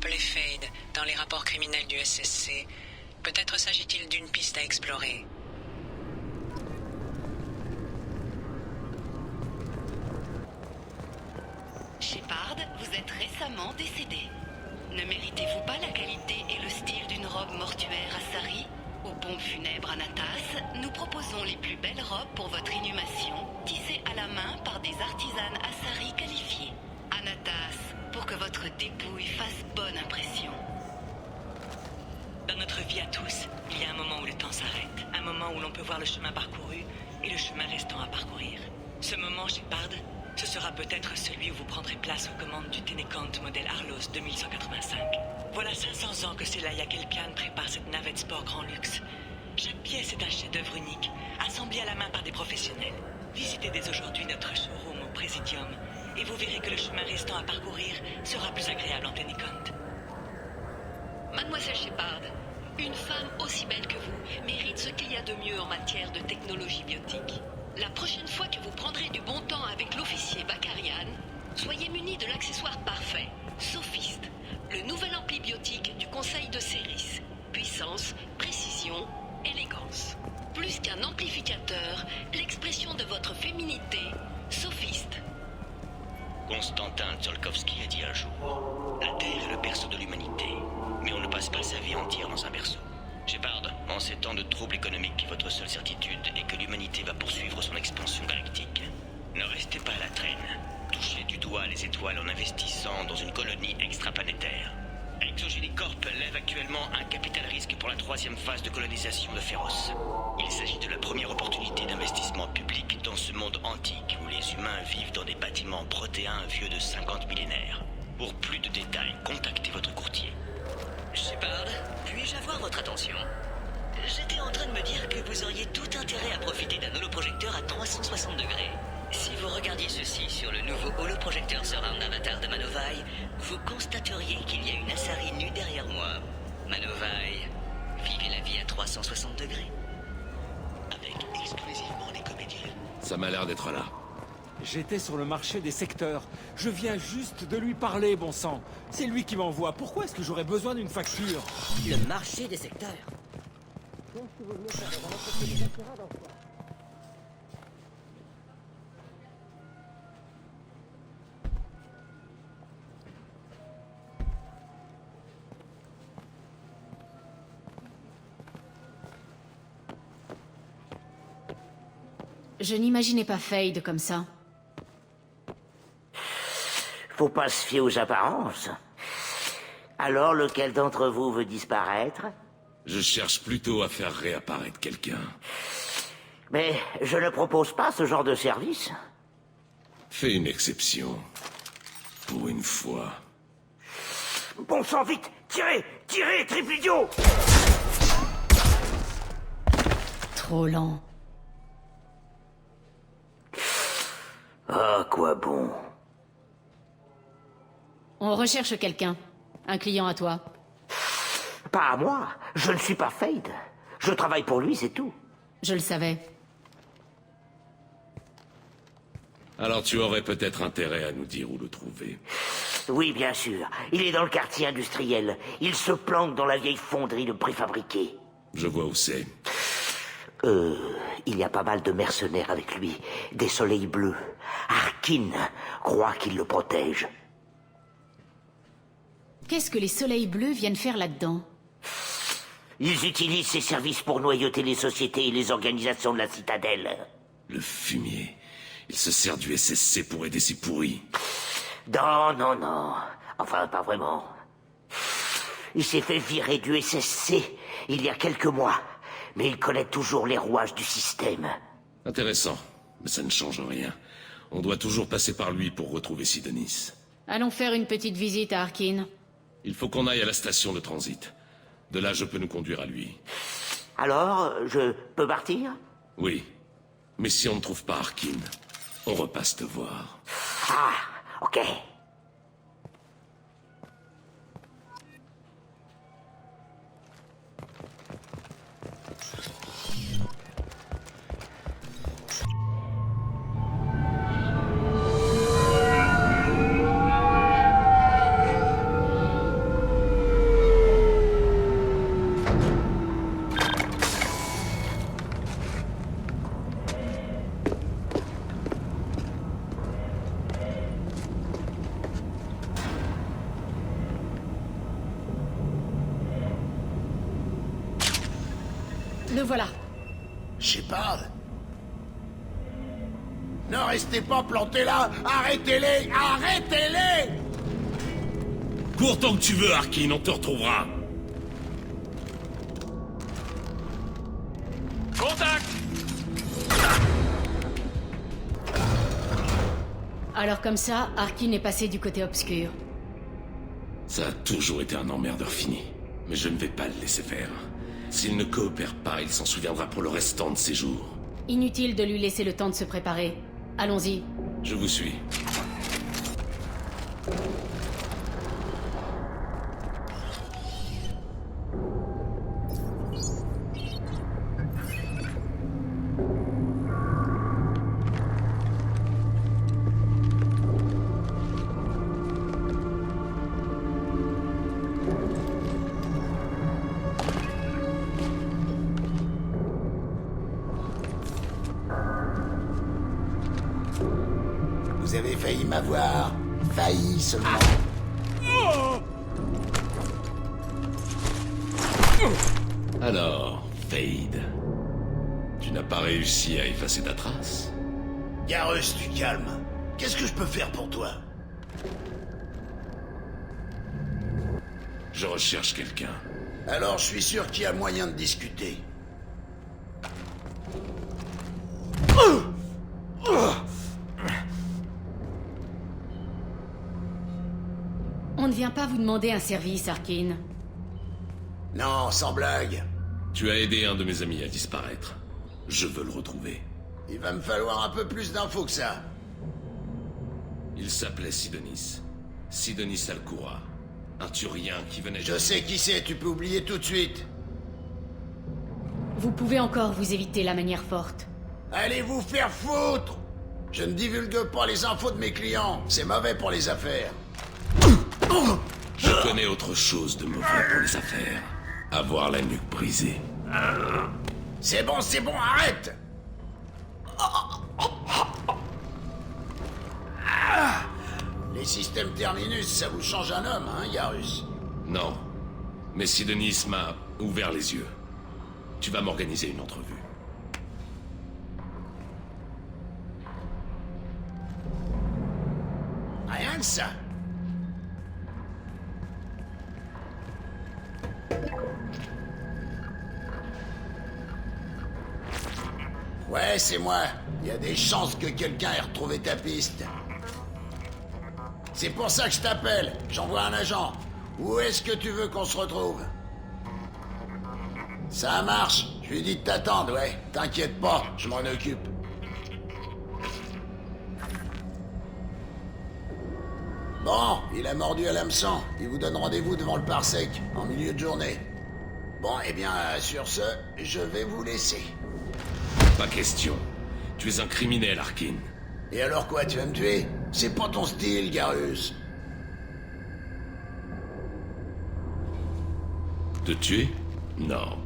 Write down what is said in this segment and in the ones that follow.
appelé Fade dans les rapports criminels du SSC. Peut-être s'agit-il d'une piste à explorer. Shepard, vous êtes récemment décédé. Ne méritez-vous pas la qualité et le style d'une robe mortuaire Asari? Aux pompes funèbres Anatas, nous proposons les plus belles robes pour votre inhumation, tissées à la main par des artisanes Asari qualifiées. Anatas, pour que votre dépouille fasse bonne impression. Dans notre vie à tous, il y a un moment où le temps s'arrête. Un moment où l'on peut voir le chemin parcouru et le chemin restant à parcourir. Ce moment, Shepard, ce sera peut-être celui où vous prendrez place aux commandes du Ténécant modèle Arlos 2185. Voilà 500 ans que Celaya Kelpian prépare cette navette sport grand luxe. Chaque pièce est un chef-d'œuvre unique, assemblé à la main par des professionnels. Visitez dès aujourd'hui notre showroom au Presidium et vous verrez que le chemin restant à parcourir sera plus agréable en Ténécant. Mademoiselle Shepard, une femme aussi belle que vous mérite ce qu'il y a de mieux en matière de technologie biotique. La prochaine fois que vous prendrez du bon temps avec l'officier Bakarian, soyez munis de l'accessoire parfait, Sophiste, le nouvel ampli biotique du Conseil de Céris. Puissance, précision, élégance. Plus qu'un amplificateur, l'expression de votre féminité, Sophiste. Constantin Tsiolkovsky a dit un jour: la Terre est le berceau de l'humanité, mais on ne passe pas sa vie entière dans un berceau. Shepard, en ces temps de troubles économiques, votre seule certitude est que l'humanité va poursuivre son expansion galactique. Ne restez pas à la traîne. Touchez du doigt les étoiles en investissant dans une colonie extraplanétaire. Exogenicorp lève actuellement un capital risque pour la 3e phase de colonisation de Féros. Il s'agit de la première opportunité d'investissement public dans ce monde antique où les humains vivent dans des bâtiments protéins vieux de 50 millénaires. Pour plus de détails, contactez votre courtier. Shepard, puis-je avoir votre attention? J'étais en train de me dire que vous auriez tout intérêt à profiter d'un holoprojecteur à 360 degrés. Si vous regardiez ceci sur le nouveau holoprojecteur Surround Avatar de Manovai, vous constateriez qu'il y a une Asari nue derrière moi. Manovai, vivez la vie à 360 degrés. Avec exclusivement des comédiens. Ça m'a l'air d'être là. J'étais sur le marché des secteurs. Je viens juste de lui parler, bon sang. C'est lui qui m'envoie. Pourquoi est-ce que j'aurais besoin d'une facture? Le marché des secteurs. Je n'imaginais pas Fade comme ça. Faut pas se fier aux apparences. Alors, lequel d'entre vous veut disparaître? Je cherche plutôt à faire réapparaître quelqu'un. Mais je ne propose pas ce genre de service. Fais une exception. Pour une fois. Bon sang, vite! Tirez! Tirez, triple idiot! Trop lent. Ah, quoi bon? On recherche quelqu'un. Un client à toi. Pas à moi. Je ne suis pas Fade. Je travaille pour lui, c'est tout. Je le savais. Alors tu aurais peut-être intérêt à nous dire où le trouver. Oui, bien sûr. Il est dans le quartier industriel. Il se planque dans la vieille fonderie de préfabriqués. Je vois où c'est. Il y a pas mal de mercenaires avec lui. Des soleils bleus. Harkin croit qu'il le protège. Qu'est-ce que les soleils bleus viennent faire là-dedans? Ils utilisent ces services pour noyauter les sociétés et les organisations de la citadelle. Le fumier. Il se sert du SSC pour aider ces pourris. Non, non, non. Enfin, pas vraiment. Il s'est fait virer du SSC il y a quelques mois. Mais il connaît toujours les rouages du système. Intéressant. Mais ça ne change rien. On doit toujours passer par lui pour retrouver Sidonis. Allons faire une petite visite à Harkin. Il faut qu'on aille à la station de transit. De là, je peux nous conduire à lui. Alors, je peux partir? Oui. Mais si on ne trouve pas Harkin, on repasse te voir. Ah, ok. Le voilà. Shepard? Ne restez pas plantés là! Arrêtez-les! Arrêtez-les! Cours tant que tu veux, Arkin, on te retrouvera. Contact! Alors comme ça, Arkin est passé du côté obscur. Ça a toujours été un emmerdeur fini. Mais je ne vais pas le laisser faire. S'il ne coopère pas, il s'en souviendra pour le restant de ses jours. Inutile de lui laisser le temps de se préparer. Allons-y. Je vous suis. Vous avez failli m'avoir. Failli seulement. Alors, Fade. Tu n'as pas réussi à effacer ta trace? Garrus, tu calmes. Qu'est-ce que je peux faire pour toi? Je recherche quelqu'un. Alors, je suis sûr qu'il y a moyen de discuter. On ne vient pas vous demander un service, Arkin. Non, sans blague. Tu as aidé un de mes amis à disparaître. Je veux le retrouver. Il va me falloir un peu plus d'infos que ça. Il s'appelait Sidonis. Sidonis Alcoura. Un Turien qui venait... Je sais qui c'est, tu peux oublier tout de suite. Vous pouvez encore vous éviter la manière forte. Allez vous faire foutre! Je ne divulgue pas les infos de mes clients, c'est mauvais pour les affaires. Je connais autre chose de mauvais pour les affaires. Avoir la nuque brisée. C'est bon, arrête! Les systèmes terminus, ça vous change un homme, hein, Garrus? Non. Mais Sidonis m'a ouvert les yeux. Tu vas m'organiser une entrevue. Rien que ça. Ouais, c'est moi. Il y a des chances que quelqu'un ait retrouvé ta piste. C'est pour ça que je t'appelle. J'envoie un agent. Où est-ce que tu veux qu'on se retrouve? Ça marche. Je lui dis de t'attendre, ouais. T'inquiète pas, je m'en occupe. Bon, il a mordu à l'hameçon. Il vous donne rendez-vous devant le parsec, en milieu de journée. Bon, eh bien, sur ce, je vais vous laisser. Pas question. Tu es un criminel, Arkin. Et alors quoi, tu vas me tuer? C'est pas ton style, Garrus. Te tuer? Non.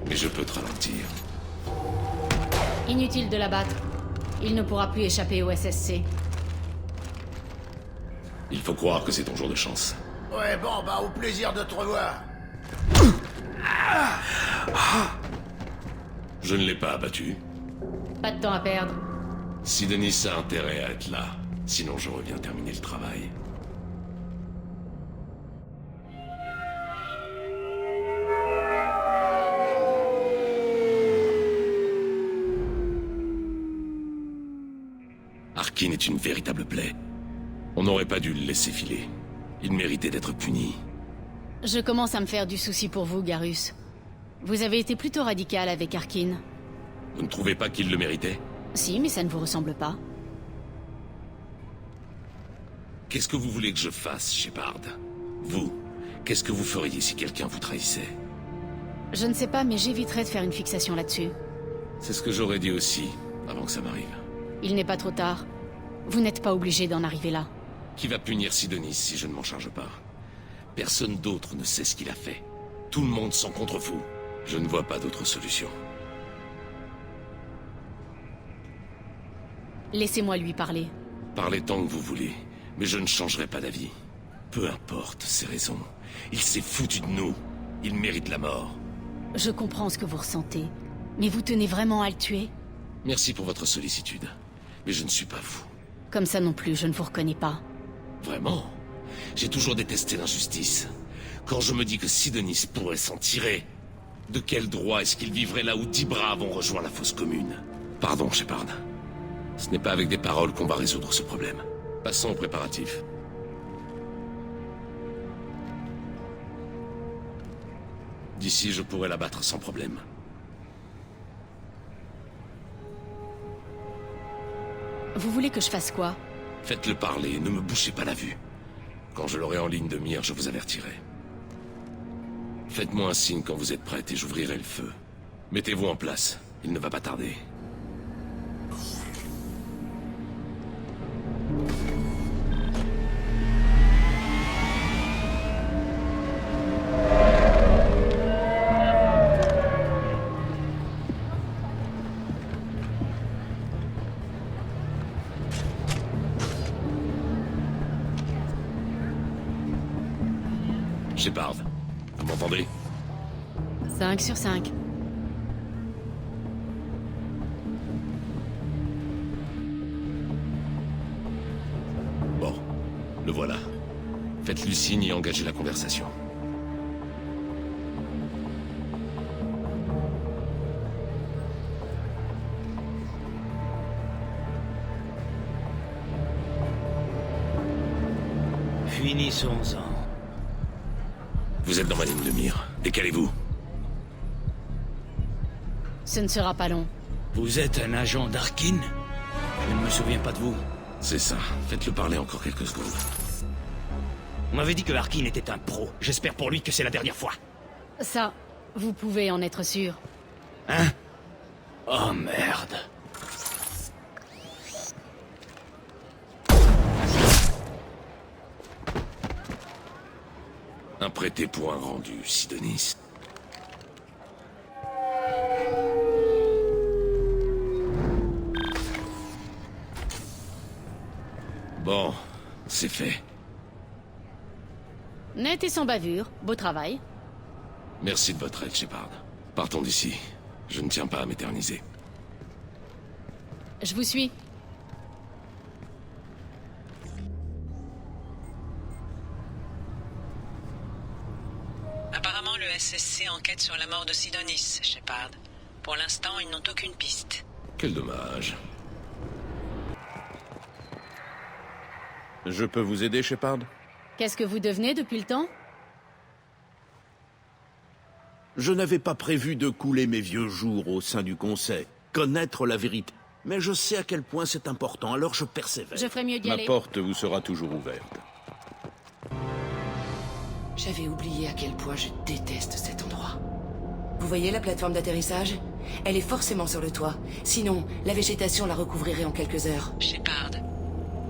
Mais je peux te ralentir. Inutile de l'abattre. Il ne pourra plus échapper au SSC. Il faut croire que c'est ton jour de chance. Ouais, bon, bah, au plaisir de te revoir. Je ne l'ai pas abattu. Pas de temps à perdre. Sidonis a intérêt à être là. Sinon, je reviens terminer le travail. Arkin est une véritable plaie. On n'aurait pas dû le laisser filer. Il méritait d'être puni. Je commence à me faire du souci pour vous, Garrus. Vous avez été plutôt radical avec Arkin. Vous ne trouvez pas qu'il le méritait? Si, mais ça ne vous ressemble pas. Qu'est-ce que vous voulez que je fasse, Shepard? Vous, qu'est-ce que vous feriez si quelqu'un vous trahissait? Je ne sais pas, mais j'éviterai de faire une fixation là-dessus. C'est ce que j'aurais dit aussi, avant que ça m'arrive. Il n'est pas trop tard. Vous n'êtes pas obligé d'en arriver là. Qui va punir Sidonis si je ne m'en charge pas? Personne d'autre ne sait ce qu'il a fait. Tout le monde s'en contrefout. Je ne vois pas d'autre solution. Laissez-moi lui parler. Parlez tant que vous voulez, mais je ne changerai pas d'avis. Peu importe ses raisons. Il s'est foutu de nous. Il mérite la mort. Je comprends ce que vous ressentez. Mais vous tenez vraiment à le tuer? Merci pour votre sollicitude. Mais je ne suis pas vous. Comme ça non plus, je ne vous reconnais pas. Vraiment? J'ai toujours détesté l'injustice. Quand je me dis que Sidonis pourrait s'en tirer, de quel droit est-ce qu'il vivrait là où 10 braves ont rejoint la fosse commune? Pardon, Shepard. Ce n'est pas avec des paroles qu'on va résoudre ce problème. Passons aux préparatifs. D'ici, je pourrais l'abattre sans problème. Vous voulez que je fasse quoi? Faites-le parler, ne me bouchez pas la vue. Quand je l'aurai en ligne de mire, je vous avertirai. Faites-moi un signe quand vous êtes prête et j'ouvrirai le feu. Mettez-vous en place, il ne va pas tarder. Shepard, vous m'entendez? 5 sur 5. Bon, le voilà. Faites-lui signe et engagez la conversation. Finissons-en. Vous êtes dans ma ligne de mire. Décalez-vous. Ce ne sera pas long. Vous êtes un agent d'Arkin? Je ne me souviens pas de vous. C'est ça. Faites-le parler encore quelques secondes. On m'avait dit que Arkin était un pro. J'espère pour lui que c'est la dernière fois. Ça, vous pouvez en être sûr. Hein? Oh merde. Un prêté pour un rendu, Sidonis. Bon, c'est fait. Net et sans bavure, beau travail. Merci de votre aide, Shepard. Partons d'ici. Je ne tiens pas à m'éterniser. Je vous suis. Apparemment, le SSC enquête sur la mort de Sidonis, Shepard. Pour l'instant, ils n'ont aucune piste. Quel dommage. Je peux vous aider, Shepard? Qu'est-ce que vous devenez depuis le temps? Je n'avais pas prévu de couler mes vieux jours au sein du Conseil, connaître la vérité. Mais je sais à quel point c'est important, alors je persévère. Je ferais mieux d'y Ma aller. porte vous sera toujours ouverte. J'avais oublié à quel point je déteste cet endroit. Vous voyez la plateforme d'atterrissage? Elle est forcément sur le toit. Sinon, la végétation la recouvrirait en quelques heures. Shepard,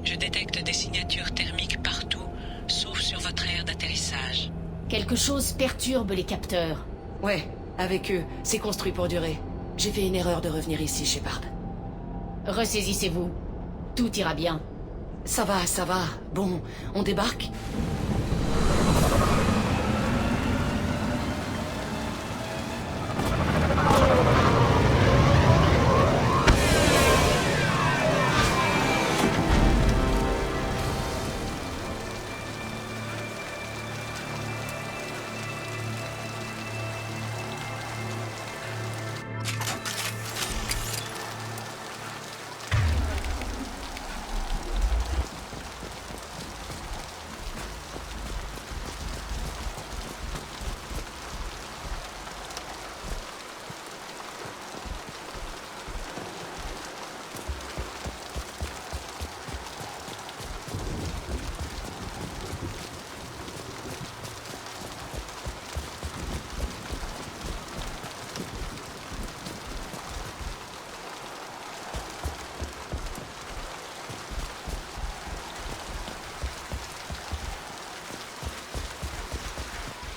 je détecte des signatures thermiques partout, sauf sur votre aire d'atterrissage. Quelque chose perturbe les capteurs. Ouais, avec eux, c'est construit pour durer. J'ai fait une erreur de revenir ici, Shepard. Ressaisissez-vous. Tout ira bien. Ça va, ça va. Bon, on débarque?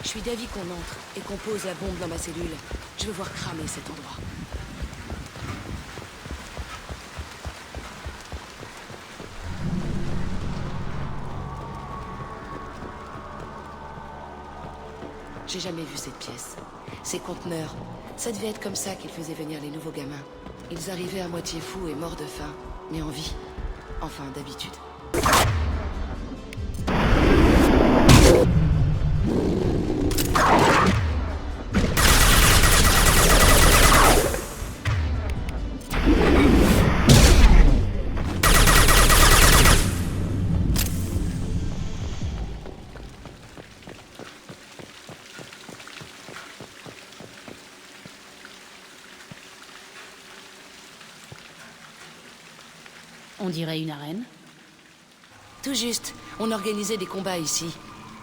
Je suis d'avis qu'on entre et qu'on pose la bombe dans ma cellule. Je veux voir cramer cet endroit. J'ai jamais vu cette pièce. Ces conteneurs, Ça devait être comme ça qu'ils faisaient venir les nouveaux gamins. Ils arrivaient à moitié fous et morts de faim, mais en vie. Enfin, d'habitude. On dirait une arène. Tout juste. On organisait des combats ici.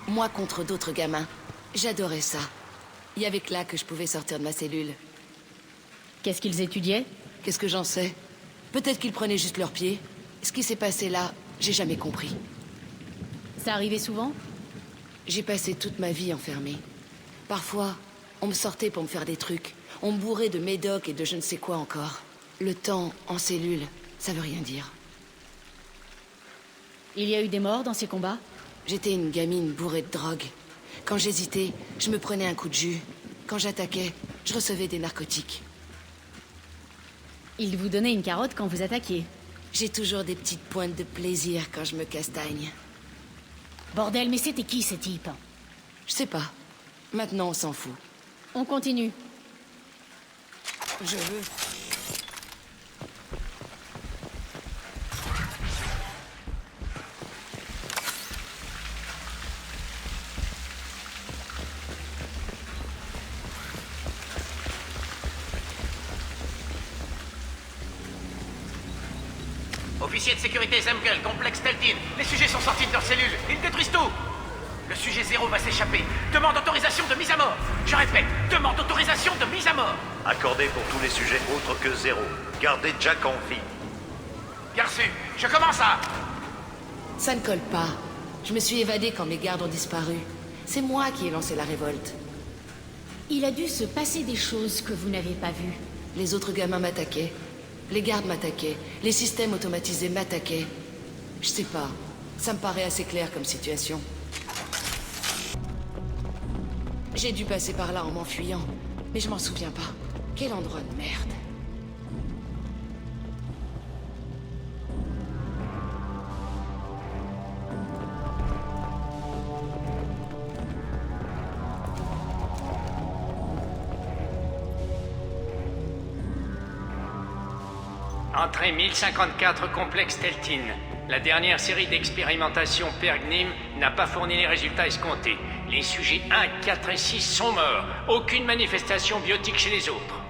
Moi contre d'autres gamins. J'adorais ça. Il y avait que là que je pouvais sortir de ma cellule. Qu'est-ce qu'ils étudiaient? Qu'est-ce que j'en sais? Peut-être qu'ils prenaient juste leurs pieds. Ce qui s'est passé là, j'ai jamais compris. Ça arrivait souvent? J'ai passé toute ma vie enfermée. Parfois, on me sortait pour me faire des trucs. On me bourrait de médoc et de je ne sais quoi encore. Le temps en cellule, ça veut rien dire. Il y a eu des morts dans ces combats? J'étais une gamine bourrée de drogue. Quand j'hésitais, je me prenais un coup de jus. Quand j'attaquais, je recevais des narcotiques. Ils vous donnaient une carotte quand vous attaquiez? J'ai toujours des petites pointes de plaisir quand je me castagne. Bordel, mais c'était qui, ce type? Je sais pas. Maintenant, on s'en fout. On continue. Je veux... Officier de sécurité Zemgul, complexe Teltin. Les sujets sont sortis de leur cellule. Ils détruisent tout. Le sujet 0 va s'échapper. Demande autorisation de mise à mort. Je répète, demande autorisation de mise à mort. Accordé pour tous les sujets autres que 0. Gardez Jack en vie. Bien reçu. Je commence à... Ça ne colle pas. Je me suis évadée quand mes gardes ont disparu. C'est moi qui ai lancé la révolte. Il a dû se passer des choses que vous n'avez pas vues. Les autres gamins m'attaquaient. Les gardes m'attaquaient. Les systèmes automatisés m'attaquaient. Je sais pas. Ça me paraît assez clair comme situation. J'ai dû passer par là en m'enfuyant. Mais je m'en souviens pas. Quel endroit de merde. Entrée 1054, complexe Teltin. La dernière série d'expérimentations Pergnim n'a pas fourni les résultats escomptés. Les sujets 1, 4 et 6 sont morts. Aucune manifestation biotique chez les autres.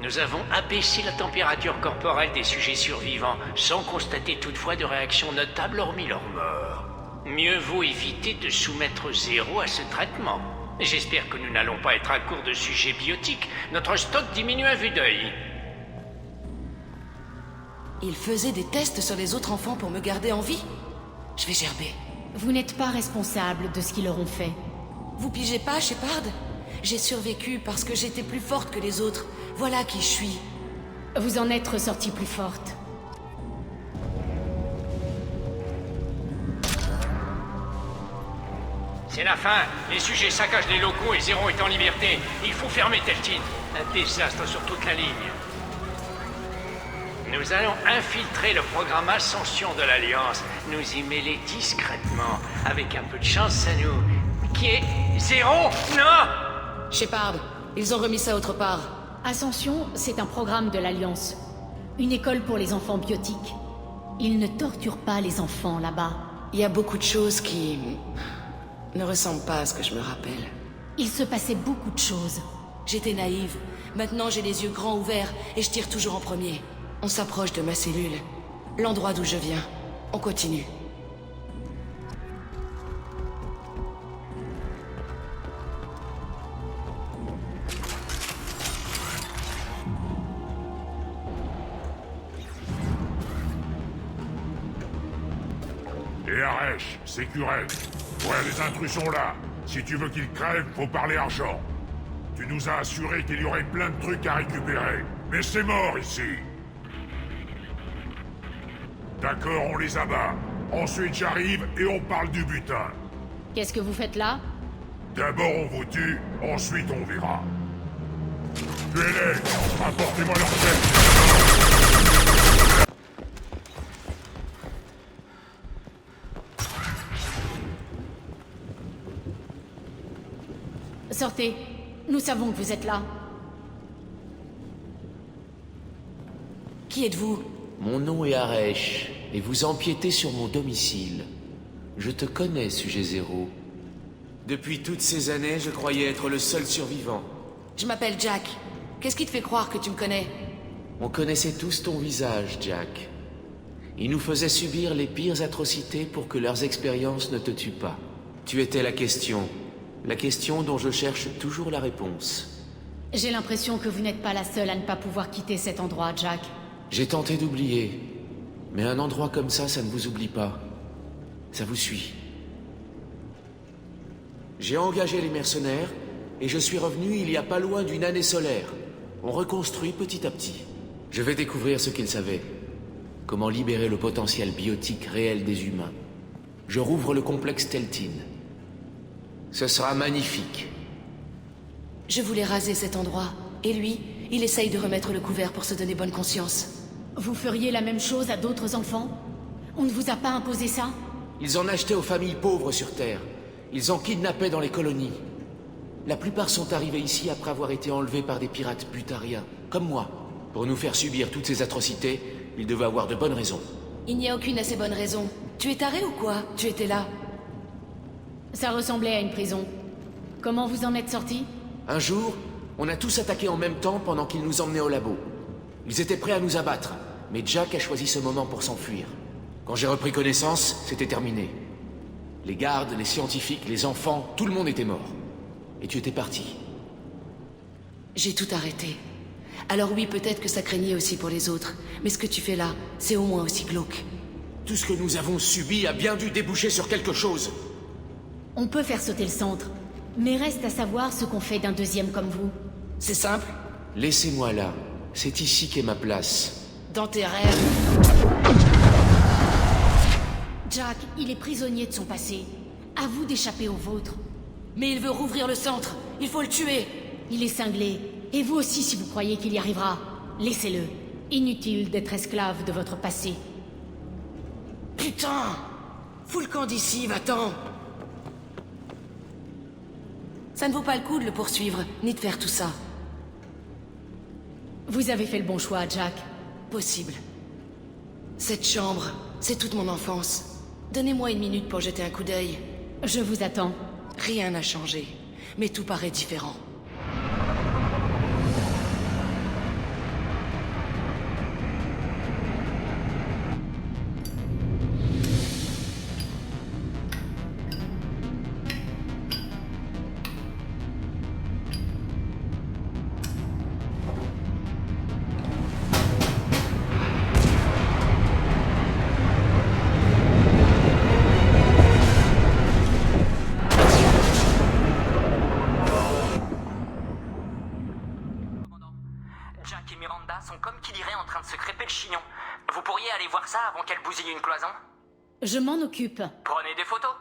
Nous avons abaissé la température corporelle des sujets survivants, sans constater toutefois de réaction notable hormis leur mort. Mieux vaut éviter de soumettre 0 à ce traitement. J'espère que nous n'allons pas être à court de sujets biotiques. Notre stock diminue à vue d'œil. Ils faisaient des tests sur les autres enfants pour me garder en vie? Je vais gerber. Vous n'êtes pas responsable de ce qu'ils leur ont fait. Vous pigez pas, Shepard? J'ai survécu parce que j'étais plus forte que les autres. Voilà qui je suis. Vous en êtes ressortie plus forte. C'est la fin. Les sujets saccagent les locaux et 0 est en liberté. Il faut fermer Teltin. Un désastre sur toute la ligne. Nous allons infiltrer le programme Ascension de l'Alliance. Nous y mêler discrètement. Avec un peu de chance, ça nous... Qui est 0? Non! Shepard, ils ont remis ça autre part. Ascension, c'est un programme de l'Alliance. Une école pour les enfants biotiques. Ils ne torturent pas les enfants là-bas. Il y a beaucoup de choses qui... ne ressemblent pas à ce que je me rappelle. Il se passait beaucoup de choses. J'étais naïve. Maintenant, j'ai les yeux grands ouverts et je tire toujours en premier. On s'approche de ma cellule. L'endroit d'où je viens. On continue. Et Aresh, Sécurel. Ouais, les intrus sont là. Si tu veux qu'ils crèvent, faut parler argent. Tu nous as assuré qu'il y aurait plein de trucs à récupérer. Mais c'est mort ici. D'accord, on les abat. Ensuite j'arrive et on parle du butin. Qu'est-ce que vous faites là? D'abord on vous tue, ensuite on verra. Tuez-les! Apportez-moi leur tête! Sortez. Nous savons que vous êtes là. Qui êtes-vous? Mon nom est Aresh, et vous empiétez sur mon domicile. Je te connais, Sujet Zéro. Depuis toutes ces années, je croyais être le seul survivant. Je m'appelle Jack. Qu'est-ce qui te fait croire que tu me connais? On connaissait tous ton visage, Jack. Ils nous faisaient subir les pires atrocités pour que leurs expériences ne te tuent pas. Tu étais la question dont je cherche toujours la réponse. J'ai l'impression que vous n'êtes pas la seule à ne pas pouvoir quitter cet endroit, Jack. J'ai tenté d'oublier, mais un endroit comme ça ne vous oublie pas. Ça vous suit. J'ai engagé les mercenaires, et je suis revenu il y a pas loin d'une année solaire. On reconstruit petit à petit. Je vais découvrir ce qu'ils savaient. Comment libérer le potentiel biotique réel des humains. Je rouvre le complexe Teltin. Ce sera magnifique. Je voulais raser cet endroit. Et lui, il essaye de remettre le couvert pour se donner bonne conscience. Vous feriez la même chose à d'autres enfants? On ne vous a pas imposé ça? Ils en achetaient aux familles pauvres sur Terre. Ils en kidnappaient dans les colonies. La plupart sont arrivés ici après avoir été enlevés par des pirates butariens, comme moi. Pour nous faire subir toutes ces atrocités, ils devaient avoir de bonnes raisons. Il n'y a aucune assez bonne raison. Tu es taré ou quoi? Tu étais là. Ça ressemblait à une prison. Comment vous en êtes sortis? Un jour, on a tous attaqué en même temps pendant qu'ils nous emmenaient au labo. Ils étaient prêts à nous abattre, mais Jack a choisi ce moment pour s'enfuir. Quand j'ai repris connaissance, c'était terminé. Les gardes, les scientifiques, les enfants, tout le monde était mort. Et tu étais parti. J'ai tout arrêté. Alors oui, peut-être que ça craignait aussi pour les autres. Mais ce que tu fais là, c'est au moins aussi glauque. Tout ce que nous avons subi a bien dû déboucher sur quelque chose. On peut faire sauter le centre. Mais reste à savoir ce qu'on fait d'un deuxième comme vous. C'est simple. Laissez-moi là. C'est ici qu'est ma place. Dans tes rêves. Jack, il est prisonnier de son passé. À vous d'échapper au vôtre. Mais il veut rouvrir le centre. Il faut le tuer. Il est cinglé. Et vous aussi si vous croyez qu'il y arrivera. Laissez-le. Inutile d'être esclave de votre passé. Putain! Fous le camp d'ici, va-t'en! Ça ne vaut pas le coup de le poursuivre, ni de faire tout ça. Vous avez fait le bon choix, Jack. Possible. Cette chambre, c'est toute mon enfance. Donnez-moi une minute pour jeter un coup d'œil. Je vous attends. Rien n'a changé, mais tout paraît différent. Jack et Miranda sont comme qui dirait en train de se crêper le chignon. Vous pourriez aller voir ça avant qu'elle bousille une cloison? Je m'en occupe. Prenez des photos.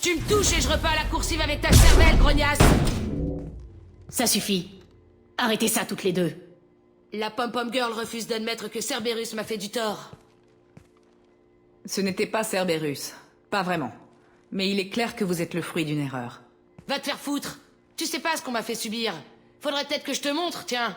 Tu me touches et je repars à la coursive avec ta cervelle, grognasse! Ça suffit. Arrêtez ça toutes les deux. La pom-pom girl refuse d'admettre que Cerberus m'a fait du tort. Ce n'était pas Cerberus. Pas vraiment. Mais il est clair que vous êtes le fruit d'une erreur. Va te faire foutre! Tu sais pas ce qu'on m'a fait subir. Faudrait peut-être que je te montre, tiens.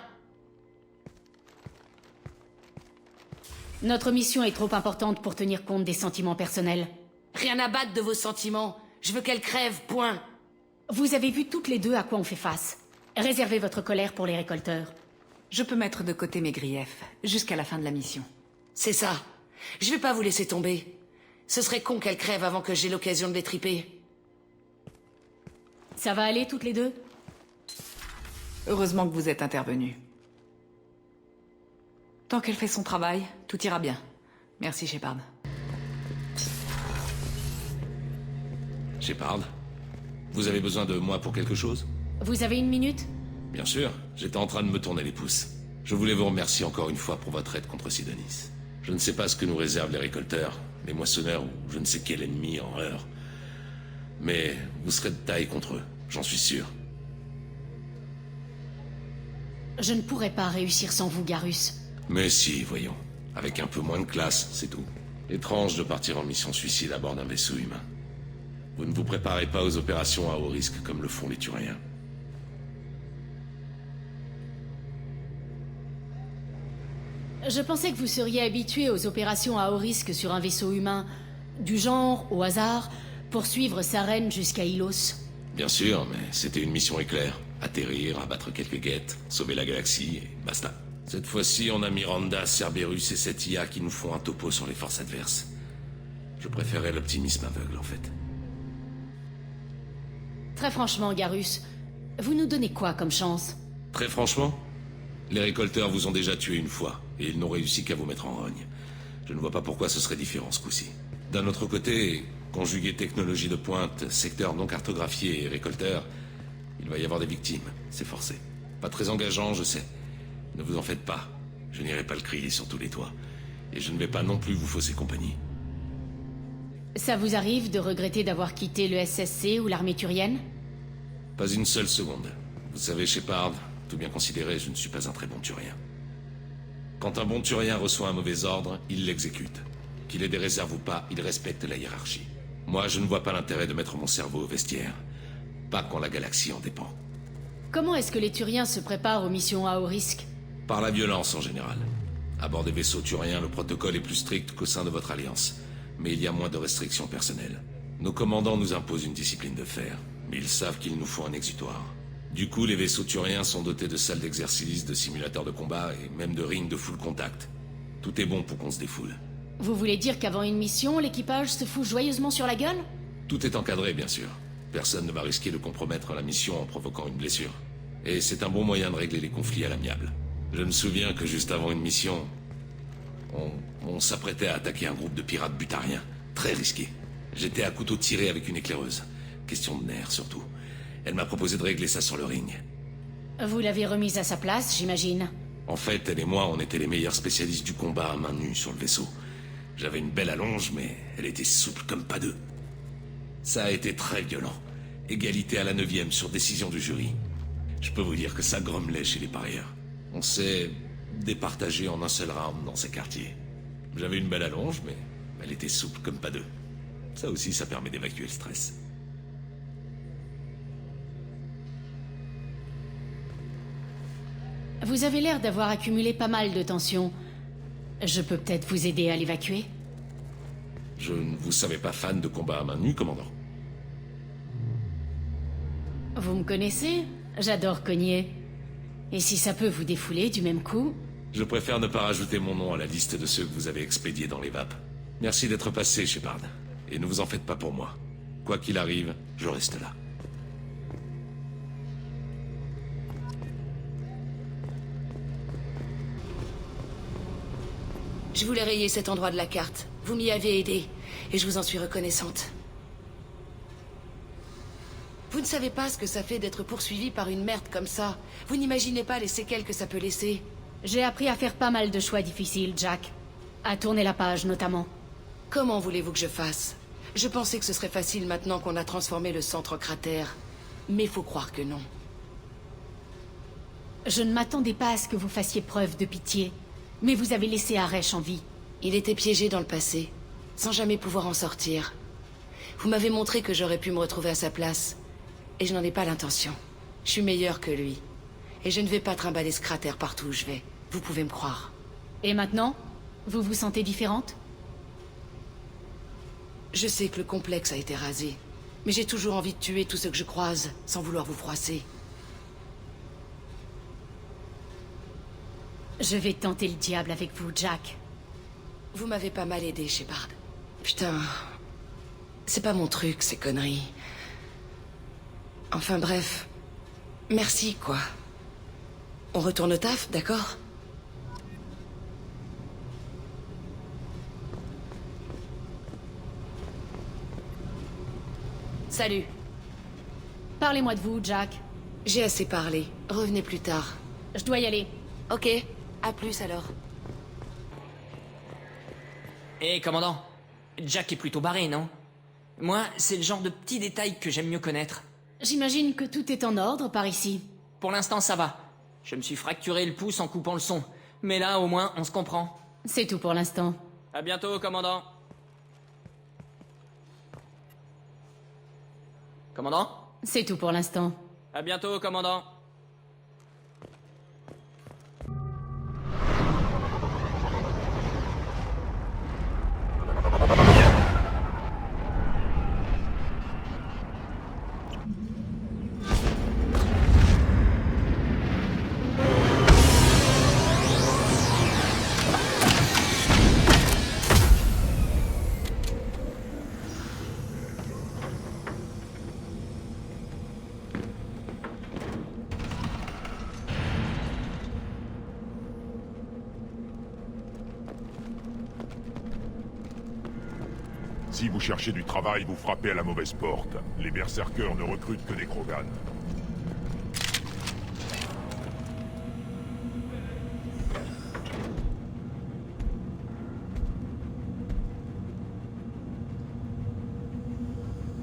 Notre mission est trop importante pour tenir compte des sentiments personnels. Rien à battre de vos sentiments. Je veux qu'elle crève, point. Vous avez vu toutes les deux à quoi on fait face. Réservez votre colère pour les récolteurs. Je peux mettre de côté mes griefs, jusqu'à la fin de la mission. C'est ça. Je vais pas vous laisser tomber. Ce serait con qu'elle crève avant que j'ai l'occasion de les triper. Ça va aller toutes les deux? Heureusement que vous êtes intervenus. Tant qu'elle fait son travail, tout ira bien. Merci, Shepard. Shepard, vous avez besoin de moi pour quelque chose? Vous avez une minute? Bien sûr, j'étais en train de me tourner les pouces. Je voulais vous remercier encore une fois pour votre aide contre Sidonis. Je ne sais pas ce que nous réservent les récolteurs, les moissonneurs ou je ne sais quel ennemi en heure. Mais vous serez de taille contre eux, j'en suis sûr. Je ne pourrais pas réussir sans vous, Garrus. Mais si, voyons. Avec un peu moins de classe, c'est tout. Étrange de partir en mission suicide à bord d'un vaisseau humain. Vous ne vous préparez pas aux opérations à haut risque comme le font les Turiens. Je pensais que vous seriez habitué aux opérations à haut risque sur un vaisseau humain, du genre, au hasard, pour suivre Saren jusqu'à Ilos. Bien sûr, mais c'était une mission éclair. Atterrir, abattre quelques guettes, sauver la galaxie, et basta. Cette fois-ci, on a Miranda, Cerberus et cette IA qui nous font un topo sur les forces adverses. Je préférais l'optimisme aveugle, en fait. Très franchement, Garrus, vous nous donnez quoi comme chance? Très franchement, les récolteurs vous ont déjà tué une fois, et ils n'ont réussi qu'à vous mettre en rogne. Je ne vois pas pourquoi ce serait différent ce coup-ci. D'un autre côté, conjuguer technologie de pointe, secteur non cartographié et récolteurs, il va y avoir des victimes, c'est forcé. Pas très engageant, je sais. Ne vous en faites pas, je n'irai pas le crier sur tous les toits. Et je ne vais pas non plus vous fausser compagnie. Ça vous arrive de regretter d'avoir quitté le SSC ou l'armée turienne? Pas une seule seconde. Vous savez, Shepard, tout bien considéré, je ne suis pas un très bon turien. Quand un bon turien reçoit un mauvais ordre, il l'exécute. Qu'il ait des réserves ou pas, il respecte la hiérarchie. Moi, je ne vois pas l'intérêt de mettre mon cerveau au vestiaire. Pas quand la galaxie en dépend. Comment est-ce que les Turiens se préparent aux missions à haut risque? Par la violence en général. À bord des vaisseaux turiens, le protocole est plus strict qu'au sein de votre alliance. Mais il y a moins de restrictions personnelles. Nos commandants nous imposent une discipline de fer, mais ils savent qu'il nous faut un exutoire. Du coup, les vaisseaux turiens sont dotés de salles d'exercice, de simulateurs de combat et même de rings de full contact. Tout est bon pour qu'on se défoule. Vous voulez dire qu'avant une mission, l'équipage se fout joyeusement sur la gueule? Tout est encadré, bien sûr. Personne ne va risquer de compromettre la mission en provoquant une blessure. Et c'est un bon moyen de régler les conflits à l'amiable. Je me souviens que juste avant une mission, on s'apprêtait à attaquer un groupe de pirates butariens. Très risqué. J'étais à couteau tiré avec une éclaireuse. Question de nerfs, surtout. Elle m'a proposé de régler ça sur le ring. Vous l'avez remise à sa place, j'imagine. En fait, elle et moi, on était les meilleurs spécialistes du combat à main nue sur le vaisseau. J'avais une belle allonge, mais elle était souple comme pas deux. Ça a été très violent. Égalité à la 9e sur décision du jury. Je peux vous dire que ça grommelait chez les parieurs. On s'est départagé en un seul round dans ces quartiers. J'avais une belle allonge, mais elle était souple comme pas deux. Ça aussi, ça permet d'évacuer le stress. Vous avez l'air d'avoir accumulé pas mal de tensions. Je peux peut-être vous aider à l'évacuer? Je ne vous savais pas fan de combat à main nue, commandant. Vous me connaissez? J'adore cogner. Et si ça peut vous défouler du même coup? Je préfère ne pas rajouter mon nom à la liste de ceux que vous avez expédiés dans les vapes. Merci d'être passé, Shepard. Et ne vous en faites pas pour moi. Quoi qu'il arrive, je reste là. Je voulais rayer cet endroit de la carte. Vous m'y avez aidé, et je vous en suis reconnaissante. Vous ne savez pas ce que ça fait d'être poursuivi par une merde comme ça. Vous n'imaginez pas les séquelles que ça peut laisser. J'ai appris à faire pas mal de choix difficiles, Jack. À tourner la page, notamment. Comment voulez-vous que je fasse? Je pensais que ce serait facile maintenant qu'on a transformé le centre en cratère. Mais faut croire que non. Je ne m'attendais pas à ce que vous fassiez preuve de pitié. Mais vous avez laissé Aresh en vie. Il était piégé dans le passé, sans jamais pouvoir en sortir. Vous m'avez montré que j'aurais pu me retrouver à sa place. Et je n'en ai pas l'intention. Je suis meilleur que lui. Et je ne vais pas trimballer ce cratère partout où je vais. Vous pouvez me croire. Et maintenant? Vous vous sentez différente? Je sais que le complexe a été rasé. Mais j'ai toujours envie de tuer tous ceux que je croise, sans vouloir vous froisser. Je vais tenter le diable avec vous, Jack. Vous m'avez pas mal aidé, Shepard. Putain... C'est pas mon truc, ces conneries. Enfin bref... Merci, quoi. On retourne au taf, d'accord? Salut. Parlez-moi de vous, Jack. J'ai assez parlé. Revenez plus tard. Je dois y aller. Ok. À plus, alors. Hé, commandant. Jack est plutôt barré, non? Moi, c'est le genre de petits détails que j'aime mieux connaître. J'imagine que tout est en ordre par ici. Pour l'instant, ça va. Je me suis fracturé le pouce en coupant le son. Mais là, au moins, on se comprend. C'est tout pour l'instant. À bientôt, commandant. Commandant? C'est tout pour l'instant. À bientôt, commandant. Si vous cherchez du travail, vous frappez à la mauvaise porte. Les berserkers ne recrutent que des Krogan.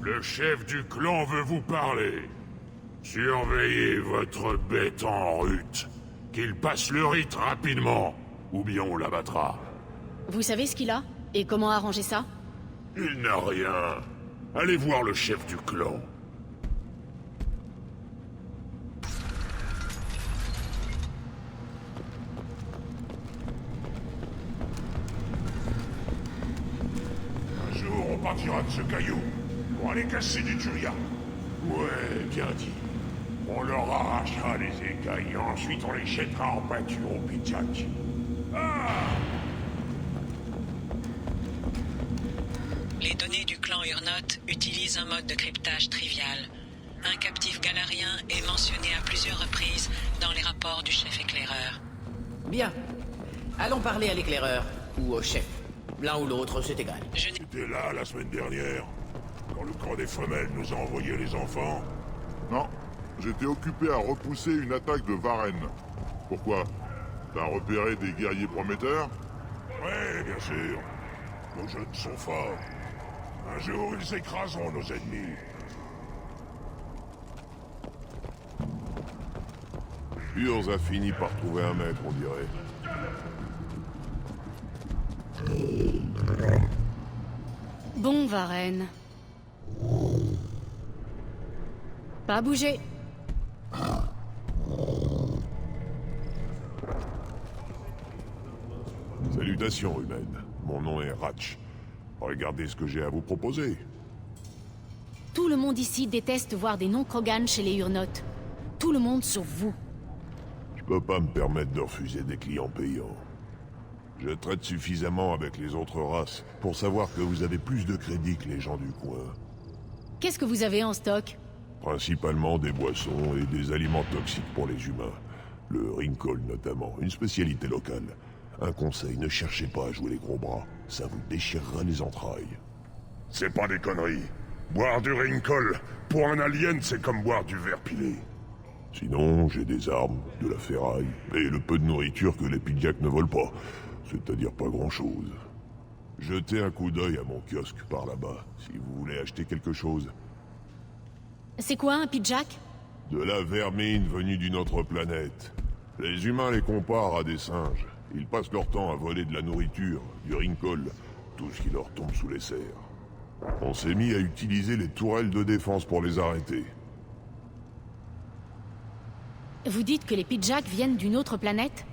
Le chef du clan veut vous parler. Surveillez votre bête en rut. Qu'il passe le rite rapidement, ou bien on l'abattra. Vous savez ce qu'il a? Et comment arranger ça? Il n'a rien. Allez voir le chef du clan. Un jour, on partira de ce caillou pour aller casser du Turia. Ouais, bien dit. On leur arrachera les écailles et ensuite on les jettera en pâture au Pidjak. Ah! Les données du clan Urnot utilisent un mode de cryptage trivial. Un captif galarien est mentionné à plusieurs reprises dans les rapports du chef éclaireur. Bien. Allons parler à l'éclaireur. Ou au chef. L'un ou l'autre, c'est égal. T'étais là la semaine dernière, quand le camp des femelles nous a envoyé les enfants? Non, j'étais occupé à repousser une attaque de Varenne. Pourquoi? T'as repéré des guerriers prometteurs? Ouais, bien sûr. Nos jeunes sont forts. Un jour, ils écraseront nos ennemis. Urs a fini par trouver un maître, on dirait. Bon, Varenne. Pas bouger. Salutations humaines. Mon nom est Ratch. Regardez ce que j'ai à vous proposer. Tout le monde ici déteste voir des non-Krogan chez les Urnotes. Tout le monde sauf vous. Je peux pas me permettre de refuser des clients payants. Je traite suffisamment avec les autres races pour savoir que vous avez plus de crédit que les gens du coin. Qu'est-ce que vous avez en stock? Principalement des boissons et des aliments toxiques pour les humains. Le Ringcall notamment, une spécialité locale. Un conseil, ne cherchez pas à jouer les gros bras. Ça vous déchirera les entrailles. C'est pas des conneries. Boire du Ringcall, pour un alien, c'est comme boire du verre pilé. Sinon, j'ai des armes, de la ferraille, et le peu de nourriture que les Pidjaks ne volent pas. C'est-à-dire pas grand-chose. Jetez un coup d'œil à mon kiosque par là-bas, si vous voulez acheter quelque chose. C'est quoi un Pidjak? De la vermine venue d'une autre planète. Les humains les comparent à des singes. Ils passent leur temps à voler de la nourriture, du Ringcall, tout ce qui leur tombe sous les serres. On s'est mis à utiliser les tourelles de défense pour les arrêter. Vous dites que les Pidjaks viennent d'une autre planète?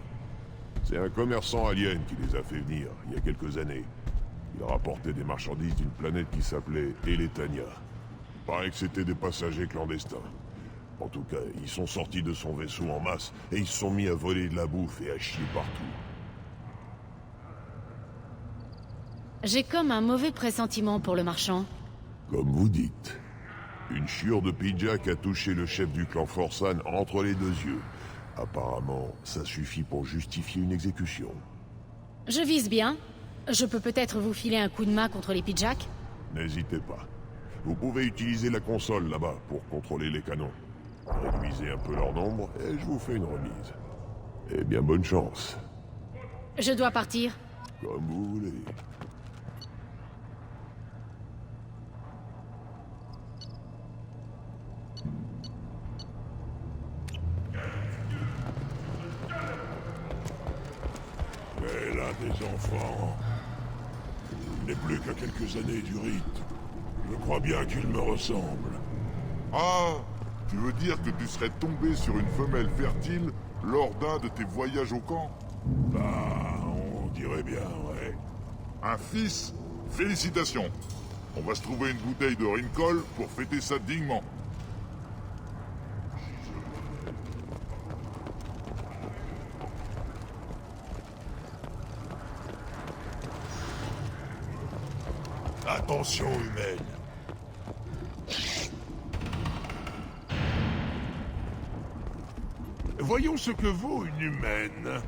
C'est un commerçant alien qui les a fait venir, il y a quelques années. Il rapportait des marchandises d'une planète qui s'appelait Eletania. Paraît que c'était des passagers clandestins. En tout cas, ils sont sortis de son vaisseau en masse, et ils se sont mis à voler de la bouffe et à chier partout. J'ai comme un mauvais pressentiment pour le marchand. Comme vous dites. Une chiure de Pidjak a touché le chef du clan Forsan entre les deux yeux. Apparemment, ça suffit pour justifier une exécution. Je vise bien. Je peux peut-être vous filer un coup de main contre les Pidjaks? N'hésitez pas. Vous pouvez utiliser la console là-bas pour contrôler les canons. Réduisez un peu leur nombre et je vous fais une remise. Eh bien, bonne chance. Je dois partir. Comme vous voulez. Voilà des enfants. Il n'est plus qu'à quelques années du rite. Je crois bien qu'il me ressemble. Ah, tu veux dire que tu serais tombé sur une femelle fertile lors d'un de tes voyages au camp? Bah, on dirait bien, ouais. Un fils? Félicitations. On va se trouver une bouteille de Rincol pour fêter ça dignement. Attention humaine. Voyons ce que vaut une humaine.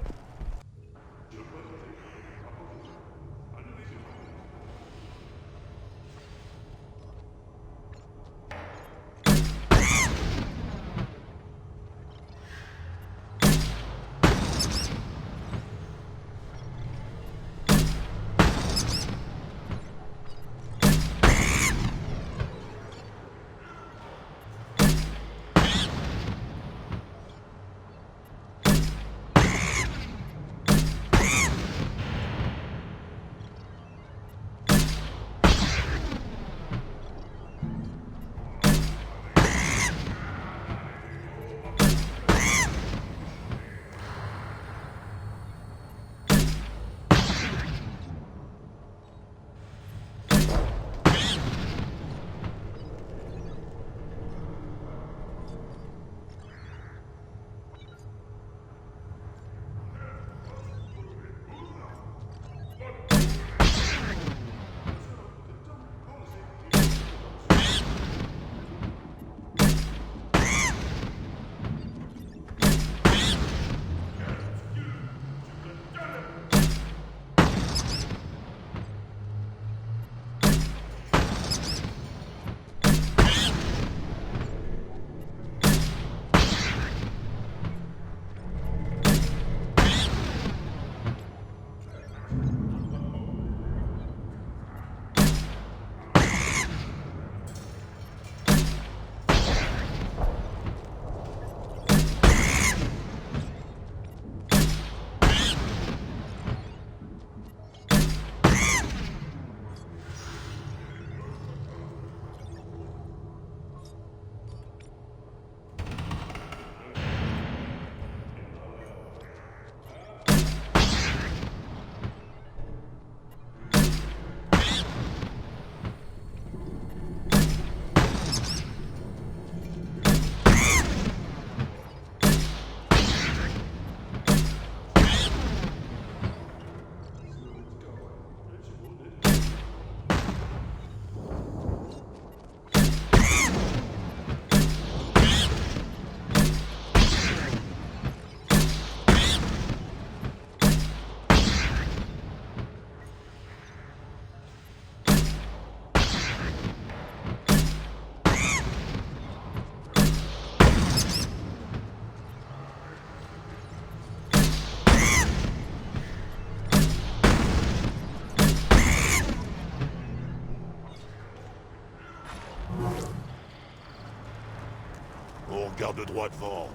On regarde droit devant.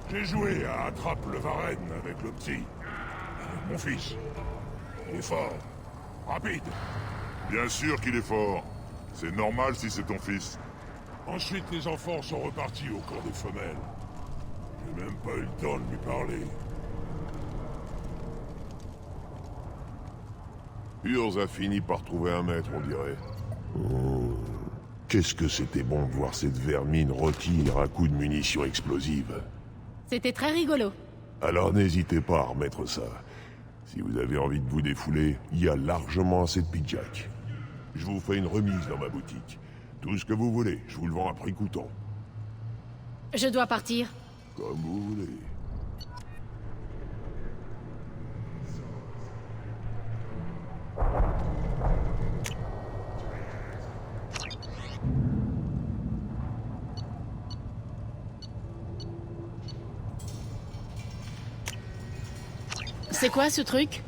J'ai joué à Attrape le Varenne avec le petit. Mon fils. Il est fort. Rapide. Bien sûr qu'il est fort. C'est normal si c'est ton fils. Ensuite, les enfants sont repartis au camp des femelles. J'ai même pas eu le temps de lui parler. Urs a fini par trouver un maître, on dirait. Oh, qu'est-ce que c'était bon de voir cette vermine rôtir à coups de munitions explosives. C'était très rigolo. Alors n'hésitez pas à remettre ça. Si vous avez envie de vous défouler, il y a largement assez de Pidjack. Je vous fais une remise dans ma boutique. Tout ce que vous voulez, je vous le vends à prix coûtant. Je dois partir. Comme vous voulez. C'est quoi ce truc?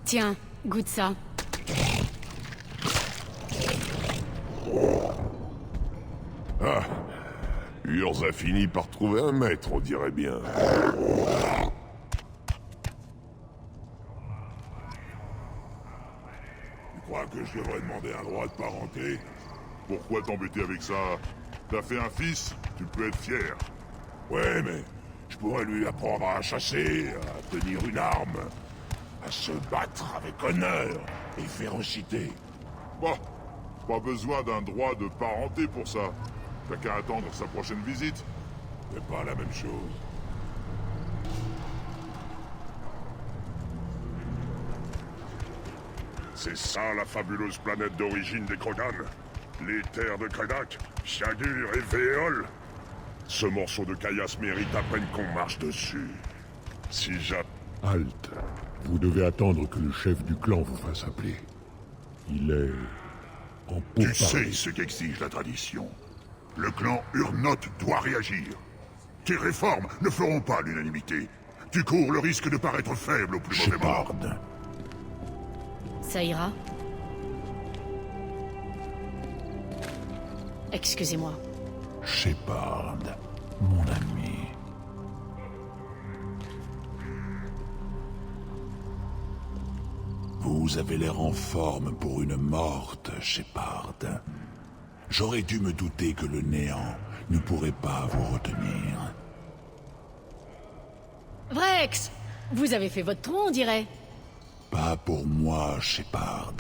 Tiens, goûte ça. Ah, Urs a fini par trouver un maître, on dirait bien. Tu crois que je devrais demander un droit de parenté? Pourquoi t'embêter avec ça? T'as fait un fils, tu peux être fier. Ouais, mais je pourrais lui apprendre à chasser, à tenir une arme, à se battre avec honneur et férocité. Bon, pas besoin d'un droit de parenté pour ça. T'as qu'à attendre sa prochaine visite. C'est pas la même chose. C'est ça la fabuleuse planète d'origine des Krogan. Les terres de Kredak, Shagur et Véol. Ce morceau de caillasse mérite à peine qu'on marche dessus. Si j'a... Halte. Vous devez attendre que le chef du clan vous fasse appeler. Il est... en Tu sais ce qu'exige la tradition. Le clan Urnot doit réagir. Tes réformes ne feront pas l'unanimité. Tu cours le risque de paraître faible au plus mauvais moment. Ça ira? Excusez-moi. Shepard, mon ami. Vous avez l'air en forme pour une morte, Shepard. J'aurais dû me douter que le néant ne pourrait pas vous retenir. Vrex! Vous avez fait votre trou, on dirait. Pas pour moi, Shepard.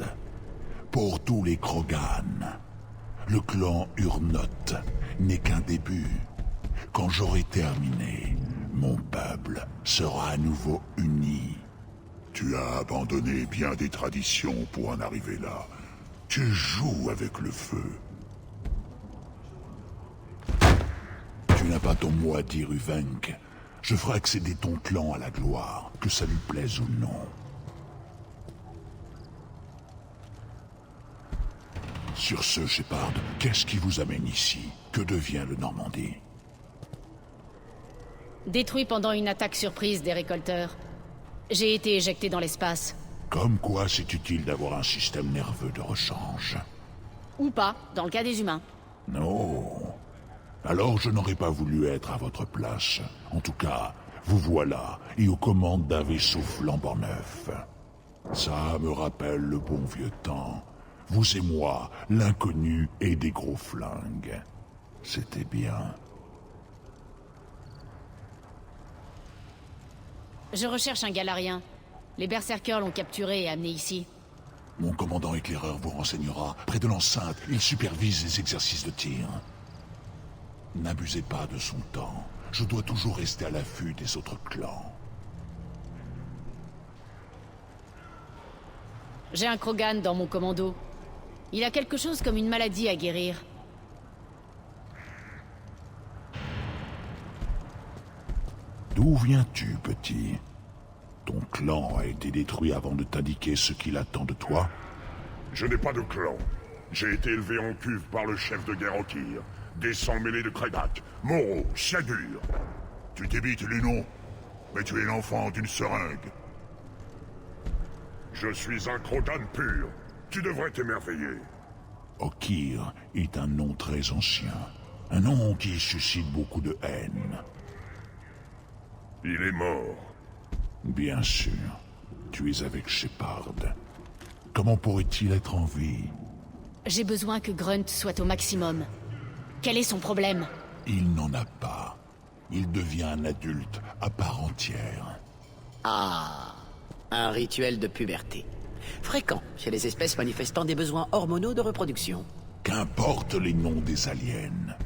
Pour tous les Krogan. Le clan Urnot n'est qu'un début. Quand j'aurai terminé, mon peuple sera à nouveau uni. Tu as abandonné bien des traditions pour en arriver là. Tu joues avec le feu. Tu n'as pas ton mot à dire, Uvenk. Je ferai accéder ton clan à la gloire, que ça lui plaise ou non. Sur ce, Shepard, qu'est-ce qui vous amène ici? Que devient le Normandie? Détruit pendant une attaque surprise des récolteurs. J'ai été éjecté dans l'espace. Comme quoi c'est utile d'avoir un système nerveux de rechange. Ou pas, dans le cas des humains. Non. Alors je n'aurais pas voulu être à votre place. En tout cas, vous voilà, et aux commandes d'un vaisseau flambant neuf. Ça me rappelle le bon vieux temps. Vous et moi, l'inconnu et des gros flingues. C'était bien. Je recherche un Galarien. Les berserkers l'ont capturé et amené ici. Mon commandant éclaireur vous renseignera. Près de l'enceinte, il supervise les exercices de tir. N'abusez pas de son temps. Je dois toujours rester à l'affût des autres clans. J'ai un Krogan dans mon commando. Il a quelque chose comme une maladie à guérir. D'où viens-tu, petit? Ton clan a été détruit avant de t'indiquer ce qu'il attend de toi? Je n'ai pas de clan. J'ai été élevé en cuve par le chef de guerre Okir. Des sangs mêlés de Kredak, Moro, Shagur. Tu t'évites les noms, mais tu es l'enfant d'une seringue. Je suis un Krogan pur. Tu devrais t'émerveiller. Okir est un nom très ancien. Un nom qui suscite beaucoup de haine. Il est mort. Bien sûr. Tu es avec Shepard. Comment pourrait-il être en vie? J'ai besoin que Grunt soit au maximum. Quel est son problème? Il n'en a pas. Il devient un adulte à part entière. Ah, un rituel de puberté. Fréquent chez les espèces manifestant des besoins hormonaux de reproduction. Qu'importe les noms des aliens.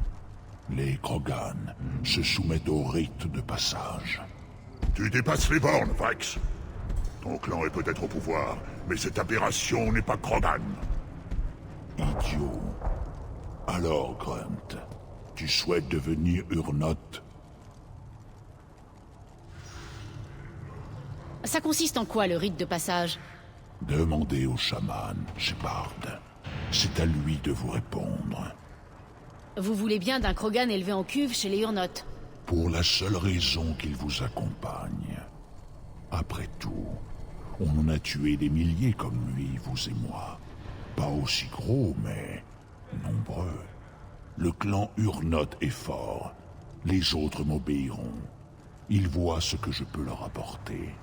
Les Krogan se soumettent au rite de passage. Tu dépasses les bornes, Vrex. Ton clan est peut-être au pouvoir, mais cette aberration n'est pas Krogan. Idiot. Alors, Grunt, tu souhaites devenir Urnot? Ça consiste en quoi, le rite de passage? Demandez au chaman, Shepard. C'est à lui de vous répondre. Vous voulez bien d'un Krogan élevé en cuve chez les Urnot? Pour la seule raison qu'il vous accompagne. Après tout, On en a tué des milliers comme lui, vous et moi. Pas aussi gros, mais nombreux. Le clan Urnot est fort. Les autres m'obéiront. Ils voient ce que je peux leur apporter.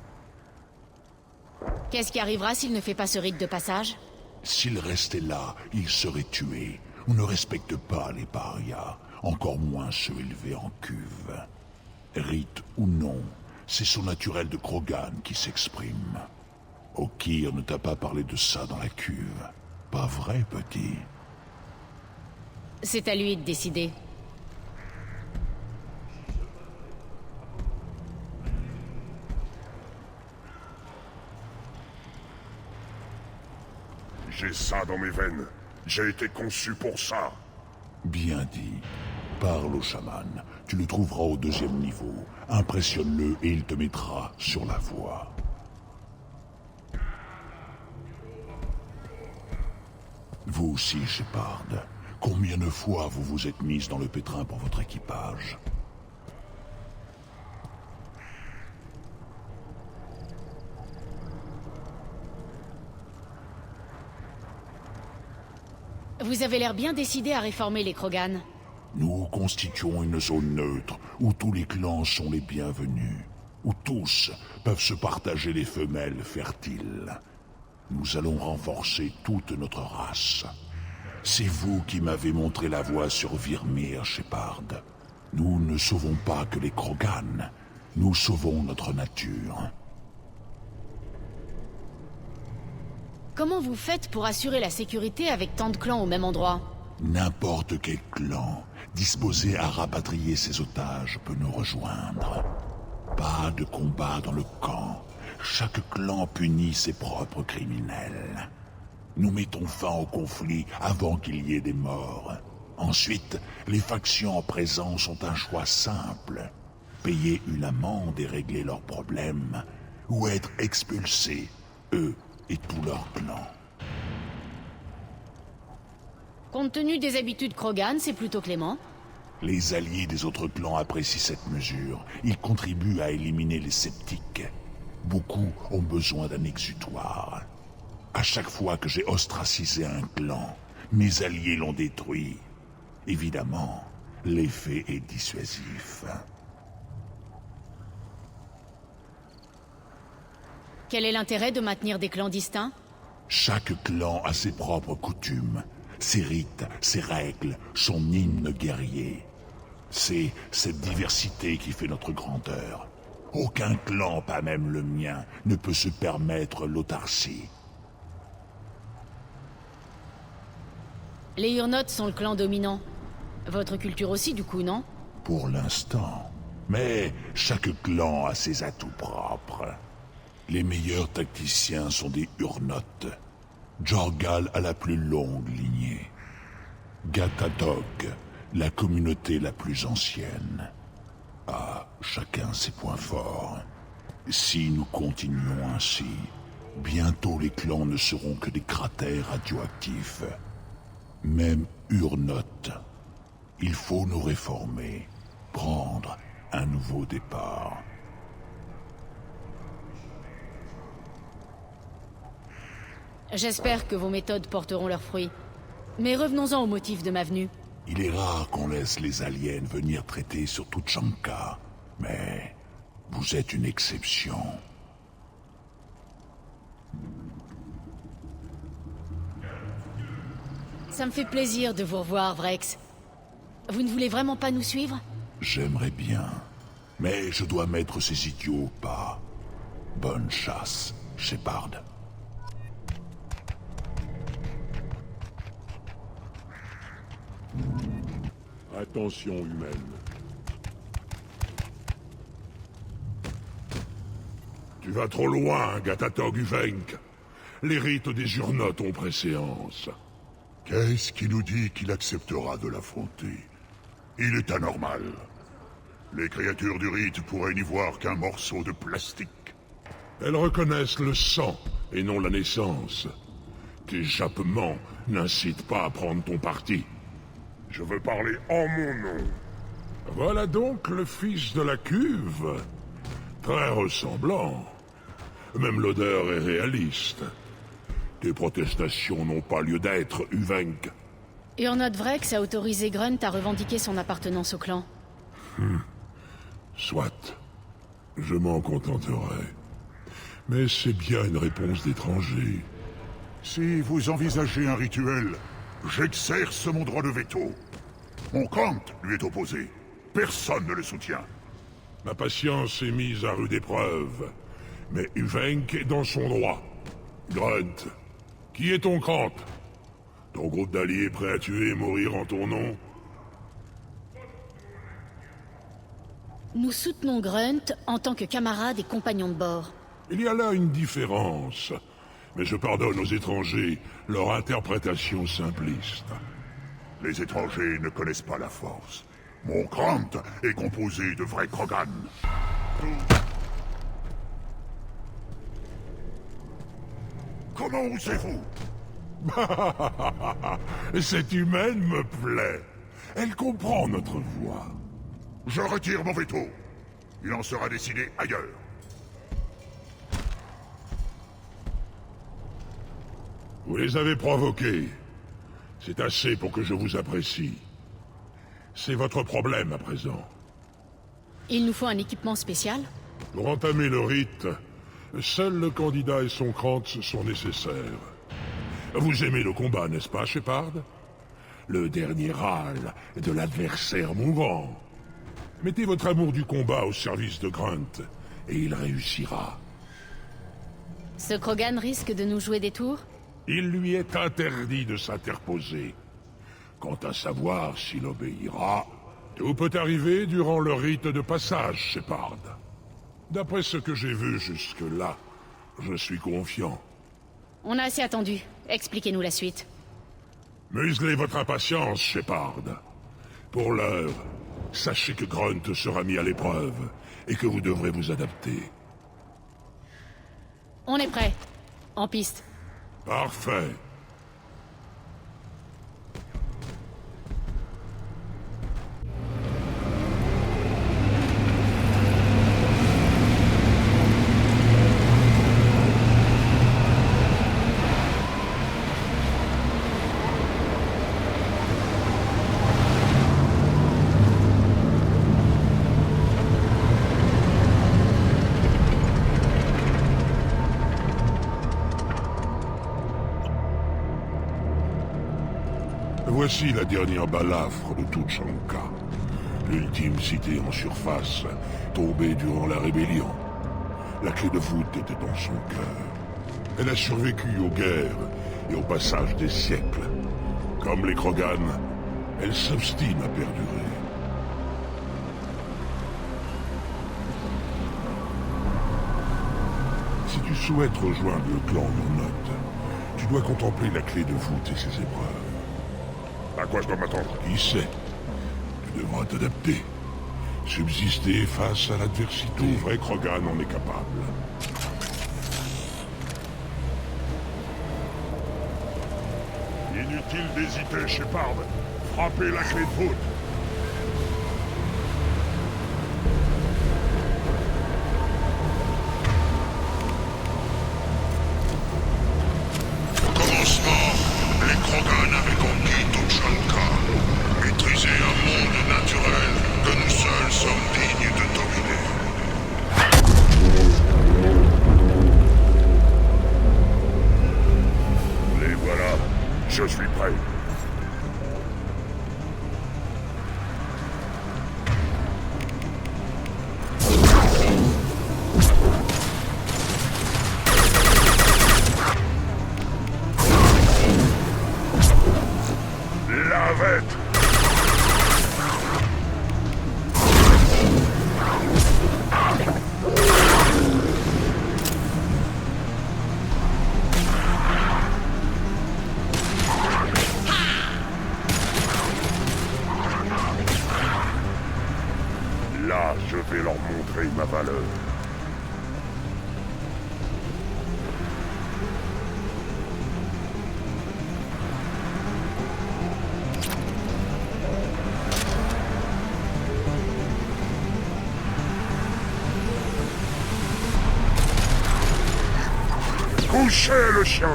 Qu'est-ce qui arrivera s'il ne fait pas ce rite de passage? S'il restait là, il serait tué. On ne respecte pas les parias, encore moins ceux élevés en cuve. Rite ou non, c'est son naturel de Krogan qui s'exprime. Okir ne t'a pas parlé de ça dans la cuve. Pas vrai, petit? C'est à lui de décider. J'ai ça dans mes veines. J'ai été conçu pour ça. Bien dit. Parle au chaman. Tu le trouveras au 2e niveau. Impressionne-le et il te mettra sur la voie. Vous aussi, Shepard. Combien de fois vous vous êtes mise dans le pétrin pour votre équipage? Vous avez l'air bien décidé à réformer les Krogan. Nous constituons une zone neutre où tous les clans sont les bienvenus, où tous peuvent se partager les femelles fertiles. Nous allons renforcer toute notre race. C'est vous qui m'avez montré la voie sur Virmir, Shepard. Nous ne sauvons pas que les Krogan, nous sauvons notre nature. Comment vous faites pour assurer la sécurité avec tant de clans au même endroit? N'importe quel clan disposé à rapatrier ses otages peut nous rejoindre. Pas de combat dans le camp. Chaque clan punit ses propres criminels. Nous mettons fin au conflit avant qu'il y ait des morts. Ensuite, les factions en présence ont un choix simple. Payer une amende et régler leurs problèmes, ou être expulsés, eux et tout leur clan. Compte tenu des habitudes Krogan, c'est plutôt clément. Les alliés des autres clans apprécient cette mesure. Ils contribuent à éliminer les sceptiques. Beaucoup ont besoin d'un exutoire. À chaque fois que j'ai ostracisé un clan, mes alliés l'ont détruit. Évidemment, l'effet est dissuasif. Quel est l'intérêt de maintenir des clans distincts? Chaque clan a ses propres coutumes, ses rites, ses règles, son hymne guerrier. C'est cette diversité qui fait notre grandeur. Aucun clan, pas même le mien, ne peut se permettre l'autarcie. Les Urnot sont le clan dominant. Votre culture aussi, du coup, non? Pour l'instant. Mais chaque clan a ses atouts propres. Les meilleurs tacticiens sont des Urnot. Jorgal a la plus longue lignée. Gatatog, la communauté la plus ancienne. Ah, chacun ses points forts. Si nous continuons ainsi, bientôt les clans ne seront que des cratères radioactifs. Même Urnot. Il faut nous réformer, prendre un nouveau départ. J'espère que vos méthodes porteront leurs fruits. Mais revenons-en au motif de ma venue. Il est rare qu'on laisse les aliens venir traiter sur Tuchanka, mais vous êtes une exception. Ça me fait plaisir de vous revoir, Vrex. Vous ne voulez vraiment pas nous suivre? J'aimerais bien, mais je dois mettre ces idiots au pas. Bonne chasse, Shepard. Attention humaine. Tu vas trop loin, Gatatog Uvenk. Les rites des Urnot ont préséance. Qu'est-ce qui nous dit qu'il acceptera de l'affronter? Il est anormal. Les créatures du rite pourraient n'y voir qu'un morceau de plastique. Elles reconnaissent le sang et non la naissance. Tes jappements n'incitent pas à prendre ton parti. Je veux parler en mon nom. Voilà donc le fils de la cuve. Très ressemblant. Même l'odeur est réaliste. Tes protestations n'ont pas lieu d'être, Uvenk. Urnod Vrex a autorisé Grunt à revendiquer son appartenance au clan. Soit. Je m'en contenterai. Mais c'est bien une réponse d'étranger. Si vous envisagez un rituel, j'exerce mon droit de veto. Mon Kant lui est opposé. Personne ne le soutient. Ma patience est mise à rude épreuve. Mais Uvenk est dans son droit. Grunt, qui est ton Kant? Ton groupe d'alliés prêt à tuer et mourir en ton nom? Nous soutenons Grunt en tant que camarade et compagnon de bord. Il y a là une différence. Mais je pardonne aux étrangers leur interprétation simpliste. Les étrangers ne connaissent pas la force. Mon Kant est composé de vrais Krogan. Comment osez-vous? Cette humaine me plaît. Elle comprend notre voix. Je retire mon veto. Il en sera décidé ailleurs. Vous les avez provoqués. C'est assez pour que je vous apprécie. C'est votre problème à présent. Il nous faut un équipement spécial? Pour entamer le rite, seul le candidat et son Krantz sont nécessaires. Vous aimez le combat, n'est-ce pas, Shepard? Le dernier râle de l'adversaire mourant. Mettez votre amour du combat au service de Grunt, et il réussira. Ce Krogan risque de nous jouer des tours? Il lui est interdit de s'interposer. Quant à savoir s'il obéira, tout peut arriver durant le rite de passage, Shepard. D'après ce que j'ai vu jusque-là, je suis confiant. On a assez attendu. Expliquez-nous la suite. Muselez votre impatience, Shepard. Pour l'heure, sachez que Grunt sera mis à l'épreuve, et que vous devrez vous adapter. On est prêt. En piste. Parfait. Voici la dernière balafre de Tuchanka, l'ultime cité en surface, tombée durant la rébellion. La clé de voûte était dans son cœur. Elle a survécu aux guerres et au passage des siècles. Comme les Krogan, elle s'obstine à perdurer. Si tu souhaites rejoindre le clan Urnod, tu dois contempler la clé de voûte et ses épreuves. À quoi je dois m'attendre? Qui sait? Tu devras t'adapter. Subsister face à l'adversité. Tout vrai Krogan en est capable. Inutile d'hésiter, Shepard. Frappez la clé de voûte. Au commencement, les Krogan avaient conquis Tuchanka, maîtriser un monde naturel que nous seuls sommes dignes de dominer. Les voilà. Je suis prêt. Lavette. Là, je vais leur montrer ma valeur. Couchez le chien!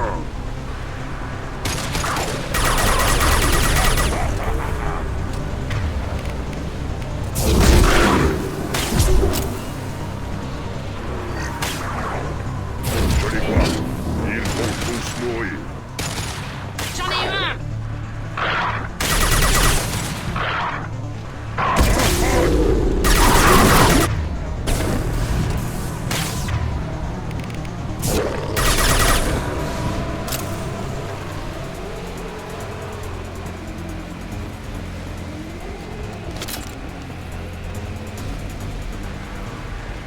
Je les vois. Ils vont tous mourir. J'en ai eu un!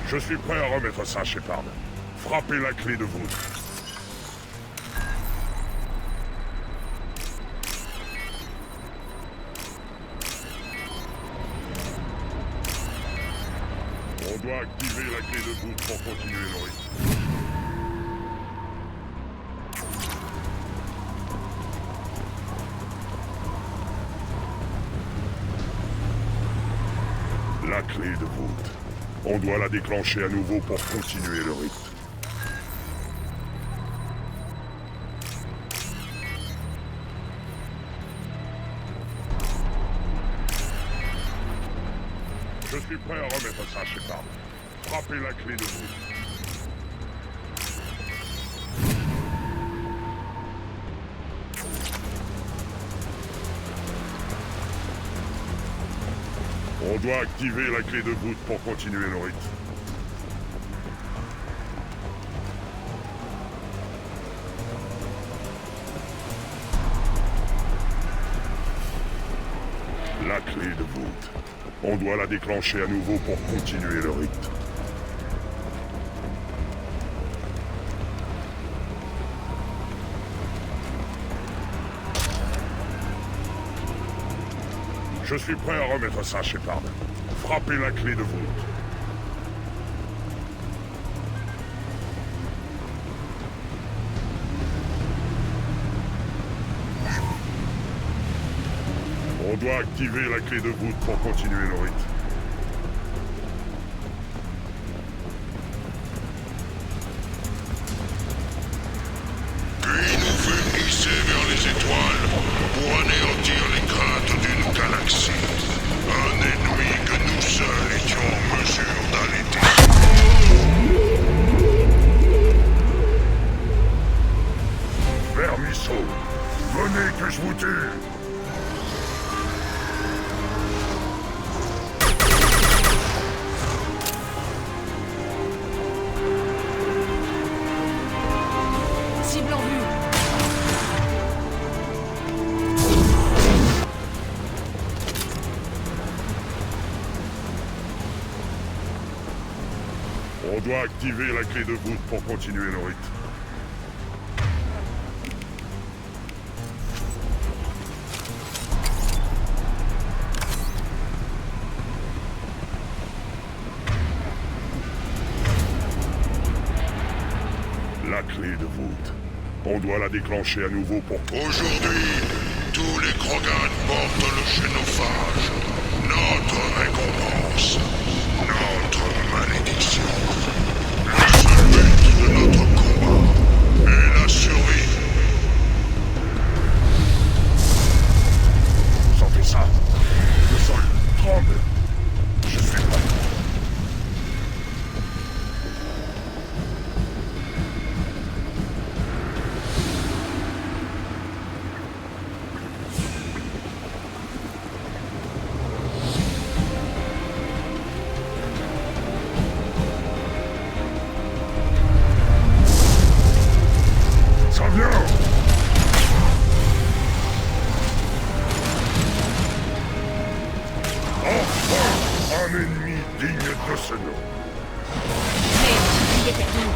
Je suis prêt à remettre ça, Shepard. Frappez la clé de voûte. On doit activer la clé de voûte pour continuer le rythme. La clé de voûte. On doit la déclencher à nouveau pour continuer le rythme. Je suis prêt à remettre ça, Shepard. Frappez la clé de voûte. On doit activer la clé de voûte pour continuer le rythme. La clé de voûte. On doit la déclencher à nouveau pour continuer le rythme. Je suis prêt à remettre ça, Shepard. Frappez la clé de voûte. On doit activer la clé de voûte pour continuer le rythme. Puis nous fûmes hissés vers les étoiles pour anéantir les craintes d'une galaxie. Un ennemi que nous seuls étions en mesure d'aller. Vermisseau, venez que je vous tue. Cible en vue. On doit activer la clé de voûte pour continuer le rythme. La clé de voûte. On doit la déclencher à nouveau pour... Aujourd'hui, tous les Krogan portent le génophage. Notre récompense. Notre malédiction. Le seul but de notre combat est la survie. Sentez ça? Le sol tremble. Je suis prêt. Ça vient! Enfin, un ennemi digne de ce nom. Il était tout.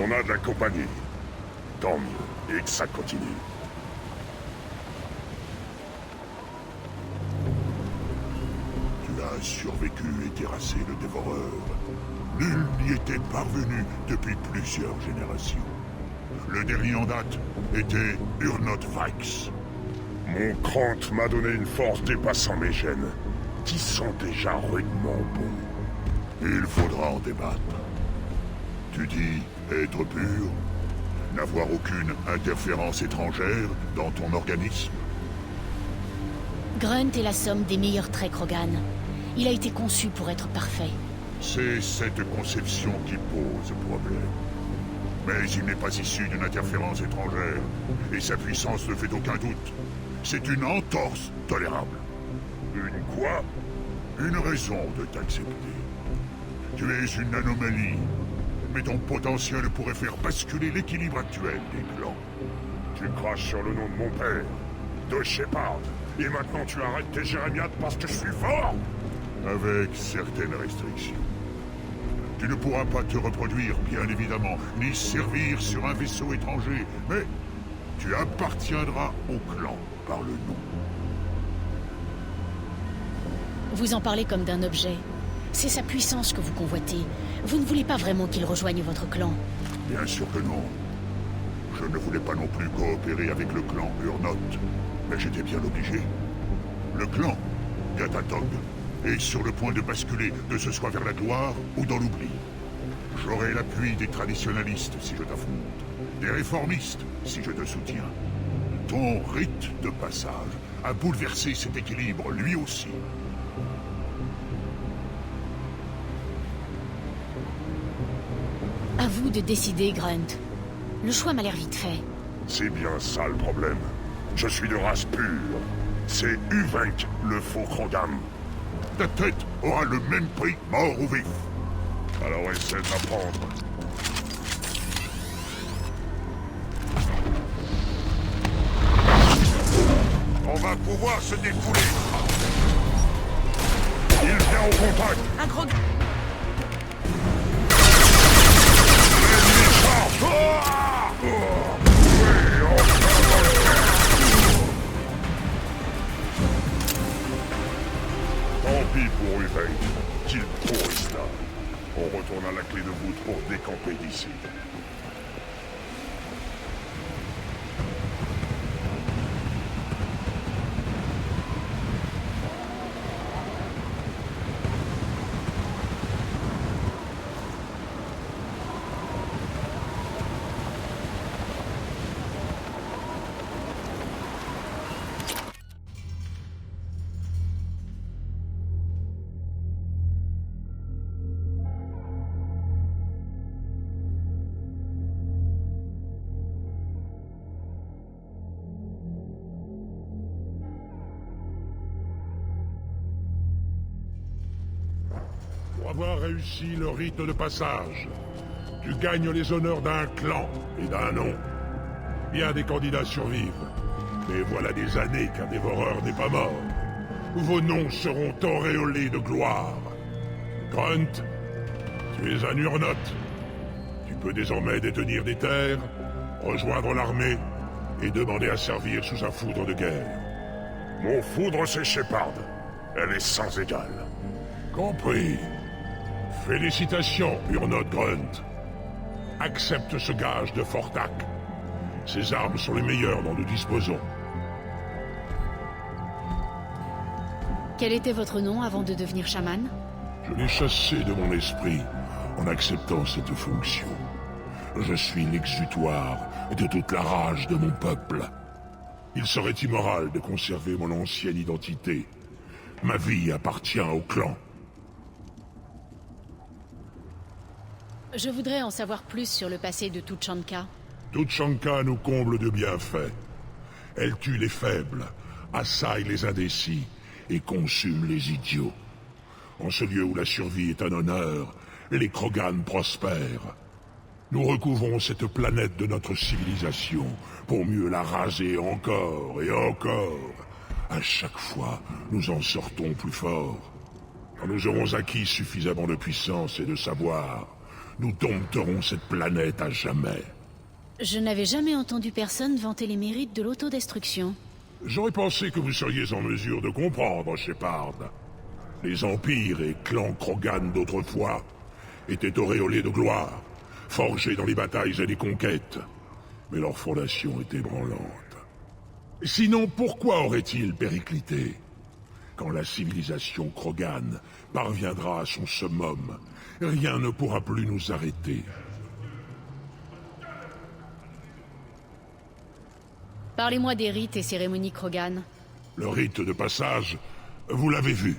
On a de la compagnie. Tant mieux, et que ça continue. Tu as survécu et terrassé le dévoreur. Nul n'y était parvenu depuis plusieurs générations. Le dernier en date était Urnot Vyx. Mon Krant m'a donné une force dépassant mes gènes, qui sont déjà rudement bons. Il faudra en débattre. Tu dis être pur, n'avoir aucune interférence étrangère dans ton organisme. Grunt est la somme des meilleurs traits Krogan. Il a été conçu pour être parfait. C'est cette conception qui pose problème. Mais il n'est pas issu d'une interférence étrangère, et sa puissance ne fait aucun doute. C'est une entorse tolérable. Une quoi? Une raison de t'accepter. Tu es une anomalie, mais ton potentiel pourrait faire basculer l'équilibre actuel des clans. Tu craches sur le nom de mon père, de Shepard, et maintenant tu arrêtes tes jérémiades parce que je suis fort? Avec certaines restrictions. Tu ne pourras pas te reproduire, bien évidemment, ni servir sur un vaisseau étranger, mais tu appartiendras au clan par le nom. Vous en parlez comme d'un objet. C'est sa puissance que vous convoitez. Vous ne voulez pas vraiment qu'il rejoigne votre clan. Bien sûr que non. Je ne voulais pas non plus coopérer avec le clan Urnot, mais j'étais bien obligé. Le clan, Gatatog, est sur le point de basculer, que ce soit vers la gloire ou dans l'oubli. J'aurai l'appui des traditionalistes si je t'affronte, des réformistes si je te soutiens. Ton rite de passage a bouleversé cet équilibre, lui aussi. À vous de décider, Grunt. Le choix m'a l'air vite fait. C'est bien ça le problème. Je suis de race pure. C'est Uvenk, le faux Krogan. Ta tête aura le même prix, mort ou vif. Alors essaie de m'apprendre. On va pouvoir se défouler. Il vient au contact. Un gros... Tant pis pour Uvenk, qu'il pourrisse là. On retourne à la clé de voûte pour décamper d'ici. Pour avoir réussi le rite de passage, tu gagnes les honneurs d'un clan et d'un nom. Bien des candidats survivent, mais voilà des années qu'un dévoreur n'est pas mort. Vos noms seront auréolés de gloire. Grunt, tu es un Urnot. Tu peux désormais détenir des terres, rejoindre l'armée et demander à servir sous un foudre de guerre. Mon foudre, c'est Shepard. Elle est sans égale. Compris. Félicitations, Urnot Grunt. Accepte ce gage de Fortac. Ces armes sont les meilleures dont nous disposons. Quel était votre nom avant de devenir chaman? Je l'ai chassé de mon esprit en acceptant cette fonction. Je suis l'exutoire de toute la rage de mon peuple. Il serait immoral de conserver mon ancienne identité. Ma vie appartient au clan. Je voudrais en savoir plus sur le passé de Tuchanka. Tuchanka nous comble de bienfaits. Elle tue les faibles, assaille les indécis et consume les idiots. En ce lieu où la survie est un honneur, les Krogan prospèrent. Nous recouvrons cette planète de notre civilisation pour mieux la raser encore et encore. À chaque fois, nous en sortons plus forts. Quand nous aurons acquis suffisamment de puissance et de savoir, nous dompterons cette planète à jamais. Je n'avais jamais entendu personne vanter les mérites de l'autodestruction. J'aurais pensé que vous seriez en mesure de comprendre, Shepard. Les empires et clans Krogan d'autrefois étaient auréolés de gloire, forgés dans les batailles et les conquêtes. Mais leur fondation est ébranlante. Sinon, pourquoi aurait-il périclité? Quand la civilisation Krogan parviendra à son summum, rien ne pourra plus nous arrêter. Parlez-moi des rites et cérémonies Krogan. Le rite de passage, vous l'avez vu.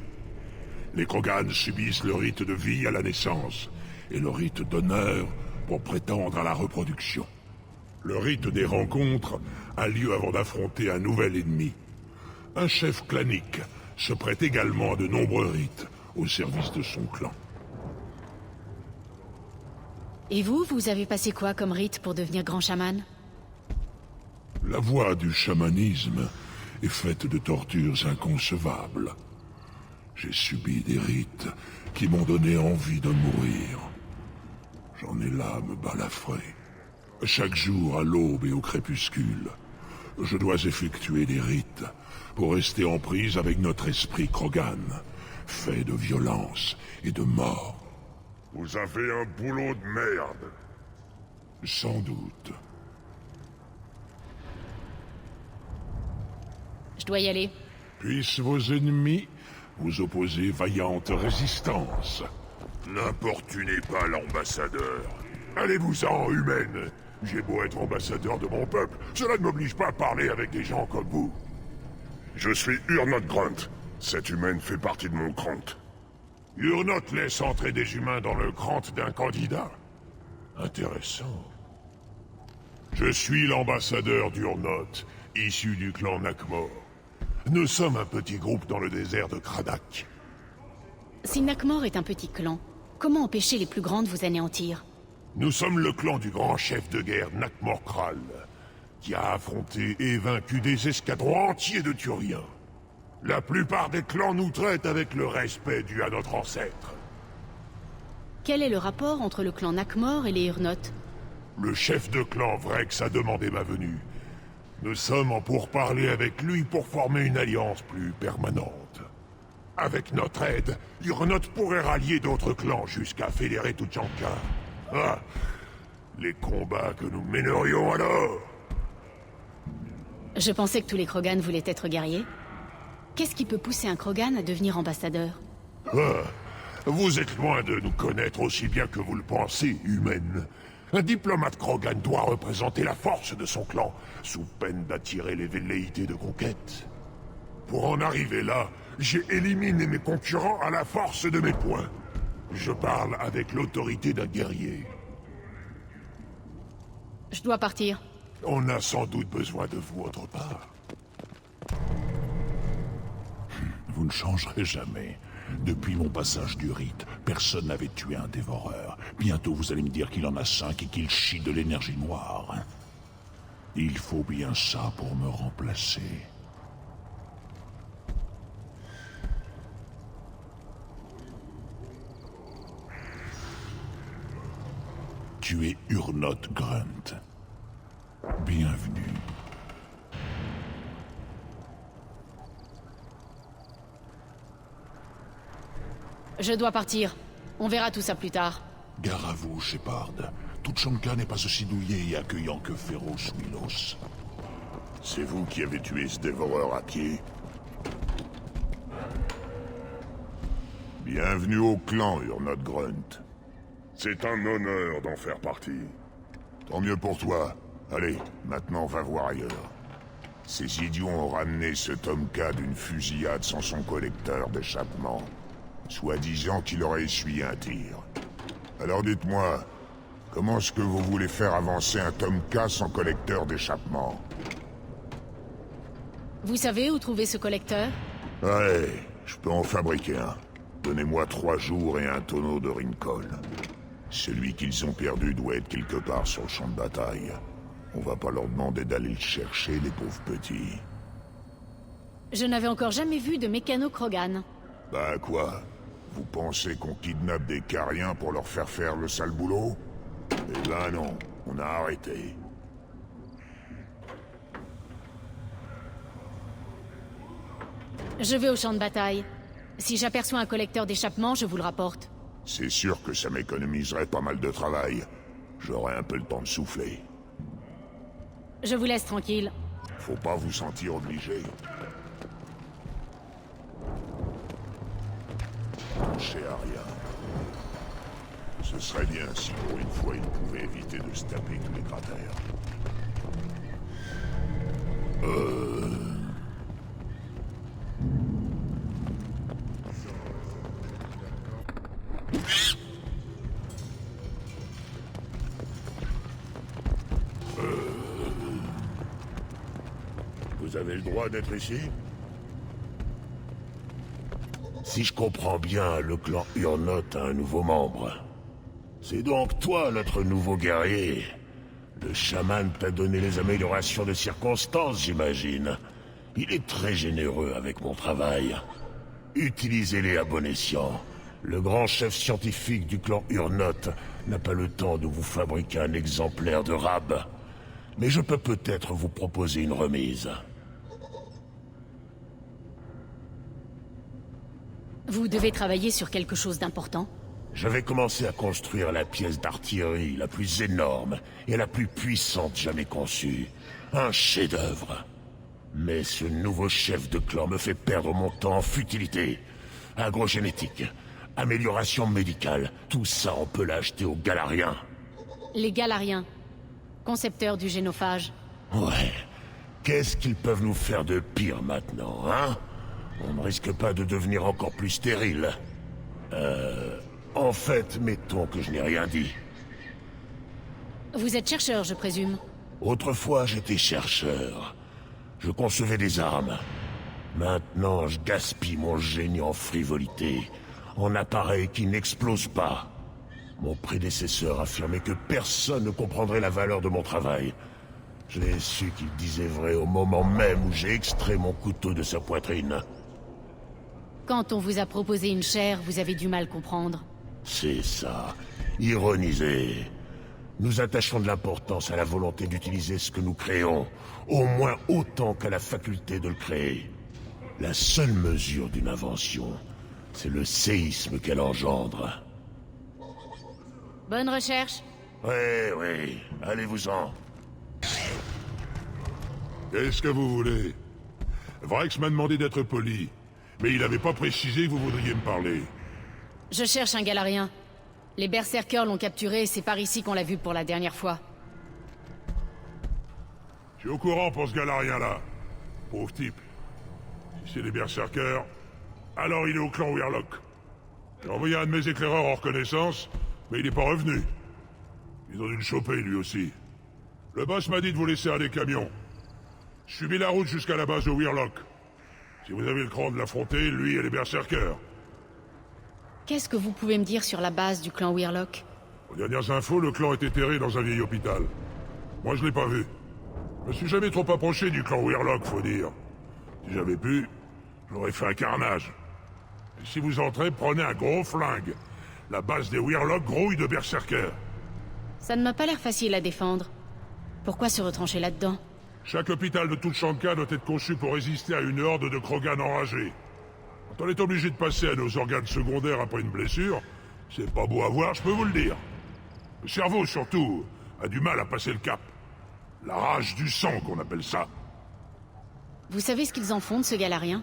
Les Krogan subissent le rite de vie à la naissance, et le rite d'honneur pour prétendre à la reproduction. Le rite des rencontres a lieu avant d'affronter un nouvel ennemi. Un chef clanique se prête également à de nombreux rites au service de son clan. Et vous avez passé quoi comme rite pour devenir grand chaman? La voie du chamanisme est faite de tortures inconcevables. J'ai subi des rites qui m'ont donné envie de mourir. J'en ai l'âme balafrée. Chaque jour, à l'aube et au crépuscule, je dois effectuer des rites pour rester en prise avec notre esprit Krogan, fait de violence et de mort. Vous avez un boulot de merde. Sans doute. Je dois y aller. Puissent vos ennemis vous opposer vaillante résistance. N'importunez pas l'ambassadeur. Allez-vous-en, humaine. J'ai beau être ambassadeur de mon peuple, cela ne m'oblige pas à parler avec des gens comme vous. Je suis Urnot Grunt. Cette humaine fait partie de mon crant. Urnot laisse entrer des humains dans le crant d'un candidat. Intéressant. Je suis l'ambassadeur d'Urnot, issu du clan Nakmor. Nous sommes un petit groupe dans le désert de Kradak. Si Nakmor est un petit clan, comment empêcher les plus grands de vous anéantir? Nous sommes le clan du grand chef de guerre Nakmor Kral, qui a affronté et vaincu des escadrons entiers de Turiens. La plupart des clans nous traitent avec le respect dû à notre ancêtre. Quel est le rapport entre le clan Nakmor et les Urnot? Le chef de clan Vrex a demandé ma venue. Nous sommes en pourparlers avec lui pour former une alliance plus permanente. Avec notre aide, Urnot pourrait rallier d'autres clans jusqu'à fédérer Tuchanka. Ah, les combats que nous mènerions alors! Je pensais que tous les Krogan voulaient être guerriers. Qu'est-ce qui peut pousser un Krogan à devenir ambassadeur? Ah, vous êtes loin de nous connaître aussi bien que vous le pensez, humaine. Un diplomate Krogan doit représenter la force de son clan, sous peine d'attirer les velléités de conquête. Pour en arriver là, j'ai éliminé mes concurrents à la force de mes poings. Je parle avec l'autorité d'un guerrier. Je dois partir. On a sans doute besoin de vous autre part. Vous ne changerez jamais. Depuis mon passage du rite, personne n'avait tué un dévoreur. Bientôt vous allez me dire qu'il en a 5 et qu'il chie de l'énergie noire. Il faut bien ça pour me remplacer. Tu es Urnot Grunt. Bienvenue. Je dois partir. On verra tout ça plus tard. Gare à vous, Shepard. Tuchanka n'est pas aussi douillet et accueillant que Féroce Milos. C'est vous qui avez tué ce dévoreur à pied. Bienvenue au clan, Urnot Grunt. C'est un honneur d'en faire partie. Tant mieux pour toi. Allez, maintenant va voir ailleurs. Ces idiots ont ramené ce Tomka d'une fusillade sans son collecteur d'échappement. Soi-disant qu'il aurait essuyé un tir. Alors dites-moi, comment est-ce que vous voulez faire avancer un Tomka sans collecteur d'échappement? Vous savez où trouver ce collecteur? Ouais, je peux en fabriquer un. Donnez-moi 3 jours et un tonneau de Rincol. Celui qu'ils ont perdu doit être quelque part sur le champ de bataille. On va pas leur demander d'aller le chercher, les pauvres petits. Je n'avais encore jamais vu de mécano Krogan. Bah quoi? Vous pensez qu'on kidnappe des Cariens pour leur faire le sale boulot? Eh ben non, on a arrêté. Je vais au champ de bataille. Si j'aperçois un collecteur d'échappement, je vous le rapporte. C'est sûr que ça m'économiserait pas mal de travail. J'aurai un peu le temps de souffler. Je vous laisse tranquille. Faut pas vous sentir obligé. Touchez à rien. Ce serait bien si pour une fois il pouvait éviter de se taper tous les cratères. Vous avez le droit d'être ici? Si je comprends bien, le clan Urnot a un nouveau membre. C'est donc toi, notre nouveau guerrier. Le chaman t'a donné les améliorations de circonstances, j'imagine. Il est très généreux avec mon travail. Utilisez-les à bon escient. Le grand chef scientifique du clan Urnot n'a pas le temps de vous fabriquer un exemplaire de rab. Mais je peux peut-être vous proposer une remise. Vous devez travailler sur quelque chose d'important? Je vais commencer à construire la pièce d'artillerie la plus énorme et la plus puissante jamais conçue. Un chef-d'œuvre. Mais ce nouveau chef de clan me fait perdre mon temps en futilité. Agrogénétique, amélioration médicale, tout ça on peut l'acheter aux Galariens. Les Galariens, concepteurs du génophage. Ouais. Qu'est-ce qu'ils peuvent nous faire de pire maintenant, hein? On ne risque pas de devenir encore plus stérile. En fait, mettons que je n'ai rien dit. Vous êtes chercheur, je présume. Autrefois, j'étais chercheur. Je concevais des armes. Maintenant, je gaspille mon génie en frivolité, en appareils qui n'explosent pas. Mon prédécesseur affirmait que personne ne comprendrait la valeur de mon travail. J'ai su qu'il disait vrai au moment même où j'ai extrait mon couteau de sa poitrine. Quand on vous a proposé une chair, vous avez du mal comprendre. C'est ça. Ironiser. Nous attachons de l'importance à la volonté d'utiliser ce que nous créons, au moins autant qu'à la faculté de le créer. La seule mesure d'une invention, c'est le séisme qu'elle engendre. Bonne recherche. Oui, allez-vous-en. Qu'est-ce que vous voulez? Vrex m'a demandé d'être poli, mais il n'avait pas précisé que vous voudriez me parler. Je cherche un Galarien. Les berserkers l'ont capturé et c'est par ici qu'on l'a vu pour la dernière fois. Je suis au courant pour ce Galarien-là. Pauvre type. Si c'est les berserkers, alors il est au clan Weirlock. J'ai envoyé un de mes éclaireurs en reconnaissance, mais il n'est pas revenu. Ils ont dû le choper, lui aussi. Le boss m'a dit de vous laisser un des camions. Je suis mis la route jusqu'à la base de Weirlock. Si vous avez le cran de l'affronter, lui et les berserkers. Qu'est-ce que vous pouvez me dire sur la base du clan Weirlock? Aux dernières infos, le clan est enterré dans un vieil hôpital. Moi, je l'ai pas vu. Je me suis jamais trop approché du clan Weirlock, faut dire. Si j'avais pu, j'aurais fait un carnage. Et si vous entrez, prenez un gros flingue. La base des Weirlock grouille de berserkers. Ça ne m'a pas l'air facile à défendre. Pourquoi se retrancher là-dedans? Chaque hôpital de Tuchanka doit être conçu pour résister à une horde de Krogan enragés. Quand on est obligé de passer à nos organes secondaires après une blessure, c'est pas beau à voir, je peux vous le dire. Le cerveau, surtout, a du mal à passer le cap. La rage du sang, qu'on appelle ça. Vous savez ce qu'ils en font de ce Galarien?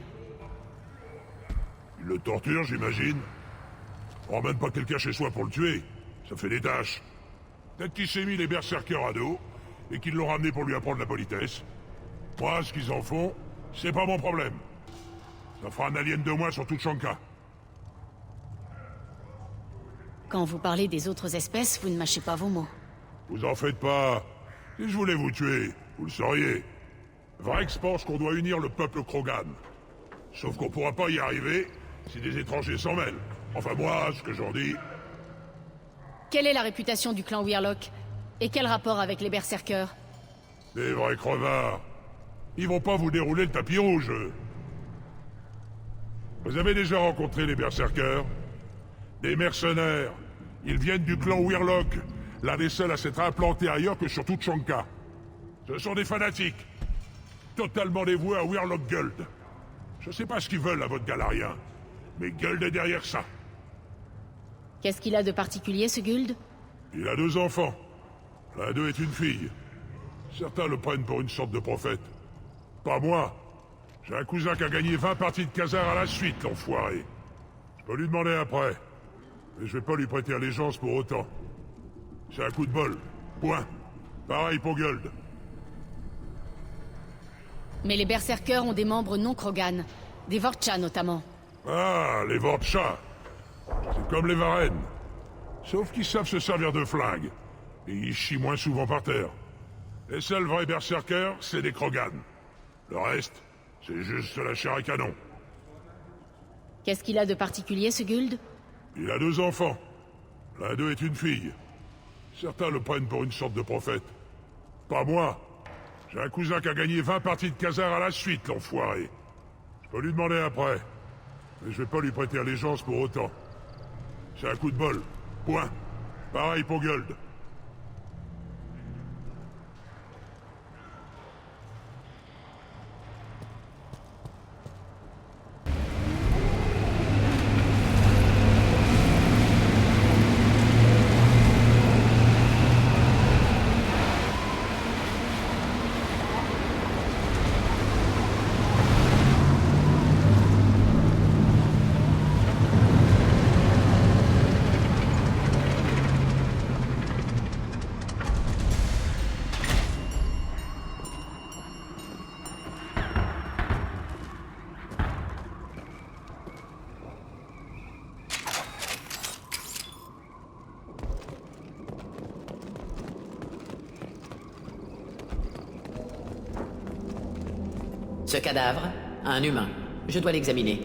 Ils le torturent, j'imagine. On ramène pas quelqu'un chez soi pour le tuer. Ça fait des tâches. Peut-être qu'il s'est mis les berserkers à dos, et qu'ils l'ont ramené pour lui apprendre la politesse. Moi, ce qu'ils en font, c'est pas mon problème. Ça fera un alien de moins sur Tuchanka. Quand vous parlez des autres espèces, vous ne mâchez pas vos mots. Vous en faites pas. Si je voulais vous tuer, vous le sauriez. Vrex pense qu'on doit unir le peuple Krogan. Sauf qu'on pourra pas y arriver si des étrangers s'en mêlent. Enfin moi, ce que j'en dis... Quelle est la réputation du clan Weirlock? Et quel rapport avec les berserkers? Des vrais crevards. Ils vont pas vous dérouler le tapis rouge, eux. Vous avez déjà rencontré les berserkers? Des mercenaires. Ils viennent du clan Weirlock, l'un des seuls à s'être implanté ailleurs que sur toute Tuchanka. Ce sont des fanatiques, totalement dévoués à Weirlock Guld. Je sais pas ce qu'ils veulent à votre galarien, mais Guld est derrière ça. Qu'est-ce qu'il a de particulier, ce Guld? Il a 2 enfants. L'un d'eux est une fille. Certains le prennent pour une sorte de prophète. Pas moi. J'ai un cousin qui a gagné 20 parties de Khazar à la suite, l'enfoiré. Je peux lui demander après. Mais je vais pas lui prêter allégeance pour autant. C'est un coup de bol. Point. Pareil pour Guld. Mais les berserkers ont des membres non Krogan. Des Vorcha, notamment. Ah, les Vorcha. C'est comme les Varenne. Sauf qu'ils savent se servir de flingues. Et ils chient moins souvent par terre. Les seuls vrais berserkers, c'est des Krogan. Le reste, c'est juste la chair à canon. Qu'est-ce qu'il a de particulier, ce Guld? Il a 2 enfants. L'un d'eux est une fille. Certains le prennent pour une sorte de prophète. Pas moi. J'ai un cousin qui a gagné 20 parties de Khazar à la suite, l'enfoiré. Je peux lui demander après. Mais je vais pas lui prêter allégeance pour autant. C'est un coup de bol. Point. Pareil pour Guld. Ce cadavre, un humain. Je dois l'examiner.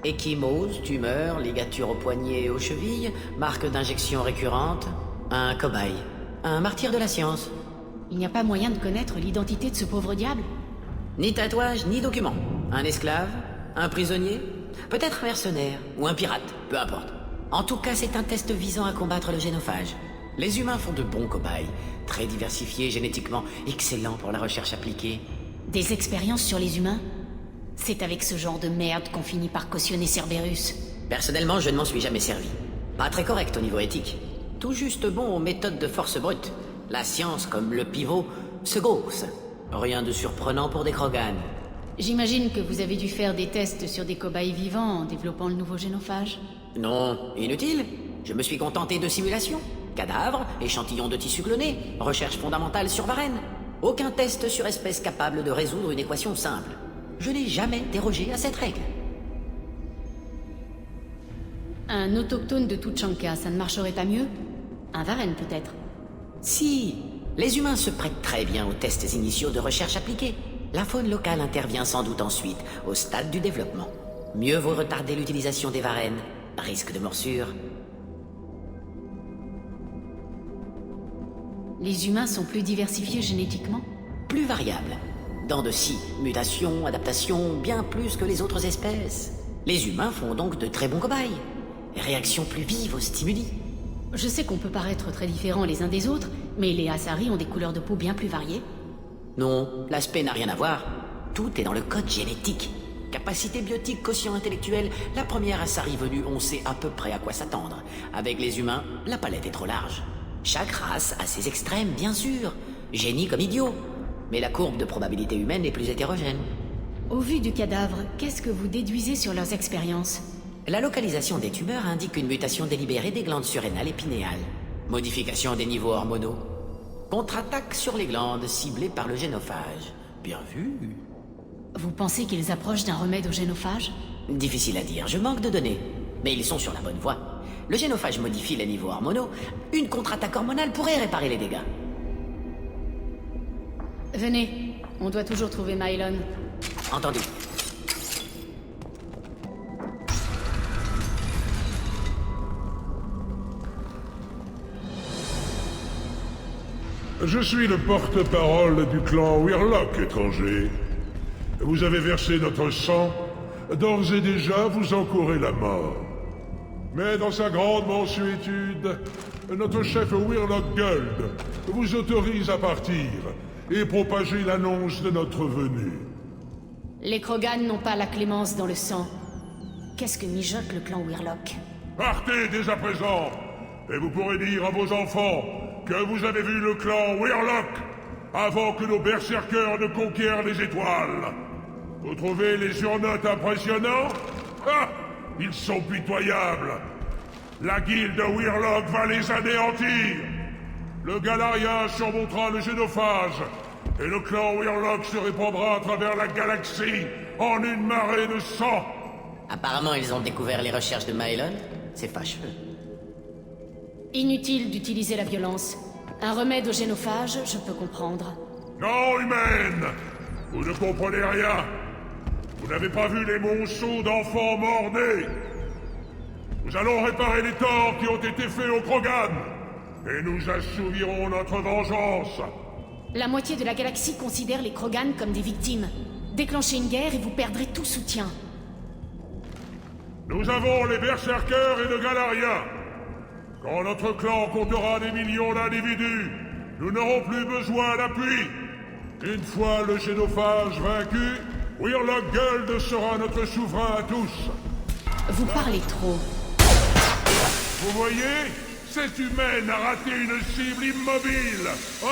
Échymose, tumeur, ligature au poignet et aux chevilles, marque d'injection récurrente, un cobaye. Un martyr de la science. Il n'y a pas moyen de connaître l'identité de ce pauvre diable? Ni tatouage, ni document. Un esclave, un prisonnier, peut-être un mercenaire, ou un pirate, peu importe. En tout cas, c'est un test visant à combattre le génophage. Les humains font de bons cobayes, très diversifiés génétiquement, excellents pour la recherche appliquée. Des expériences sur les humains? C'est avec ce genre de merde qu'on finit par cautionner Cerberus. Personnellement, je ne m'en suis jamais servi. Pas très correct au niveau éthique. Tout juste bon aux méthodes de force brute. La science, comme le pivot, se gausse. Rien de surprenant pour des Krogan. J'imagine que vous avez dû faire des tests sur des cobayes vivants en développant le nouveau génophage. Non, inutile. Je me suis contenté de simulations. Cadavres, échantillons de tissu cloné, recherche fondamentale sur Varenne. Aucun test sur espèce capable de résoudre une équation simple. Je n'ai jamais dérogé à cette règle. Un autochtone de Tuchanka, ça ne marcherait pas mieux? Un Varenne, peut-être? Si, les humains se prêtent très bien aux tests initiaux de recherche appliquée. La faune locale intervient sans doute ensuite, au stade du développement. Mieux vaut retarder l'utilisation des Varennes. Risque de morsure. Les humains sont plus diversifiés génétiquement? Plus variables. Dents de scie, mutations, adaptations, bien plus que les autres espèces. Les humains font donc de très bons cobayes. Réactions plus vives aux stimuli. Je sais qu'on peut paraître très différents les uns des autres, mais les Asari ont des couleurs de peau bien plus variées. Non, l'aspect n'a rien à voir. Tout est dans le code génétique. Capacité biotique, quotient intellectuel, la première Asari venue, on sait à peu près à quoi s'attendre. Avec les humains, la palette est trop large. Chaque race a ses extrêmes, bien sûr. Génie comme idiot. Mais la courbe de probabilité humaine est plus hétérogène. Au vu du cadavre, qu'est-ce que vous déduisez sur leurs expériences? La localisation des tumeurs indique une mutation délibérée des glandes surrénales et pinéales. Modification des niveaux hormonaux. Contre-attaque sur les glandes ciblées par le génophage. Bien vu. Vous pensez qu'ils approchent d'un remède au génophage? Difficile à dire, je manque de données. Mais ils sont sur la bonne voie. Le génophage modifie les niveaux hormonaux. Une contre-attaque hormonale pourrait réparer les dégâts. Venez, on doit toujours trouver Mylon. Entendu. Je suis le porte-parole du clan Weirlock, étranger. Vous avez versé notre sang d'ores et déjà vous encourez la mort. Mais dans sa grande mansuétude, notre chef Wirlock Gold vous autorise à partir et propager l'annonce de notre venue. Les Krogan n'ont pas la clémence dans le sang. Qu'est-ce que mijote le clan Wirlock? Partez dès à présent, et vous pourrez dire à vos enfants que vous avez vu le clan Wirlock avant que nos berserkers ne conquièrent les étoiles. Vous trouvez les surnotes impressionnants? Ah! Ils sont pitoyables. La guilde Wirlock va les anéantir. Le Galarien surmontera le génophage, et le clan Wirlock se répandra à travers la galaxie en une marée de sang. Apparemment, ils ont découvert les recherches de Maelon. C'est fâcheux. Inutile d'utiliser la violence. Un remède au génophage, je peux comprendre. Non, humaine! Vous ne comprenez rien. Vous n'avez pas vu les monceaux d'enfants morts-nés. Nous allons réparer les torts qui ont été faits aux Krogan. Et nous assouvirons notre vengeance. La moitié de la galaxie considère les Krogan comme des victimes. Déclenchez une guerre et vous perdrez tout soutien. Nous avons les berserkers et le Galarien. Quand notre clan comptera des millions d'individus, nous n'aurons plus besoin d'appui. Une fois le génophage vaincu, Wirlock Gold sera notre souverain à tous. Vous parlez trop. Vous voyez? Cette humaine a raté une cible immobile. Oh!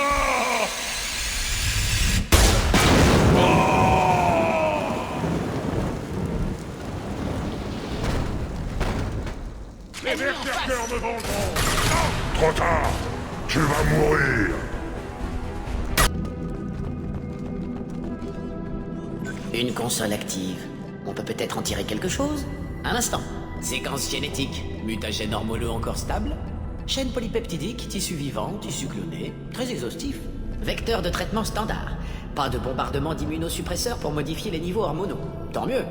Les berserkers me vengeront. Trop tard. Tu vas mourir. Une console active. On peut peut-être en tirer quelque chose? Un instant. Séquence génétique. Mutagène hormonaux encore stable. Chaîne polypeptidique, tissu vivant, tissu cloné. Très exhaustif. Vecteur de traitement standard. Pas de bombardement d'immunosuppresseurs pour modifier les niveaux hormonaux. Tant mieux.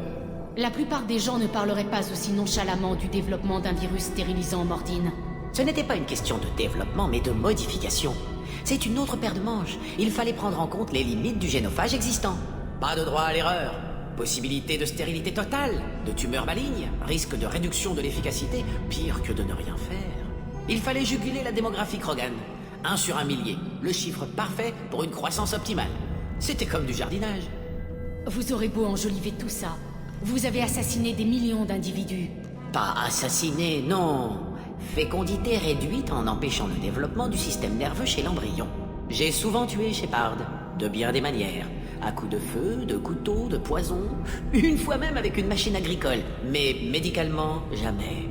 La plupart des gens ne parleraient pas aussi nonchalamment du développement d'un virus stérilisant Mordine. Ce n'était pas une question de développement, mais de modification. C'est une autre paire de manches. Il fallait prendre en compte les limites du génophage existant. Pas de droit à l'erreur. Possibilité de stérilité totale, de tumeurs malignes, risque de réduction de l'efficacité, pire que de ne rien faire. Il fallait juguler la démographie Krogan. 1 sur 1 millier, le chiffre parfait pour une croissance optimale. C'était comme du jardinage. Vous aurez beau enjoliver tout ça. Vous avez assassiné des millions d'individus. Pas assassiné, non. Fécondité réduite en empêchant le développement du système nerveux chez l'embryon. J'ai souvent tué Shepard, de bien des manières. À coups de feu, de couteau, de poison, une fois même avec une machine agricole. Mais médicalement, jamais.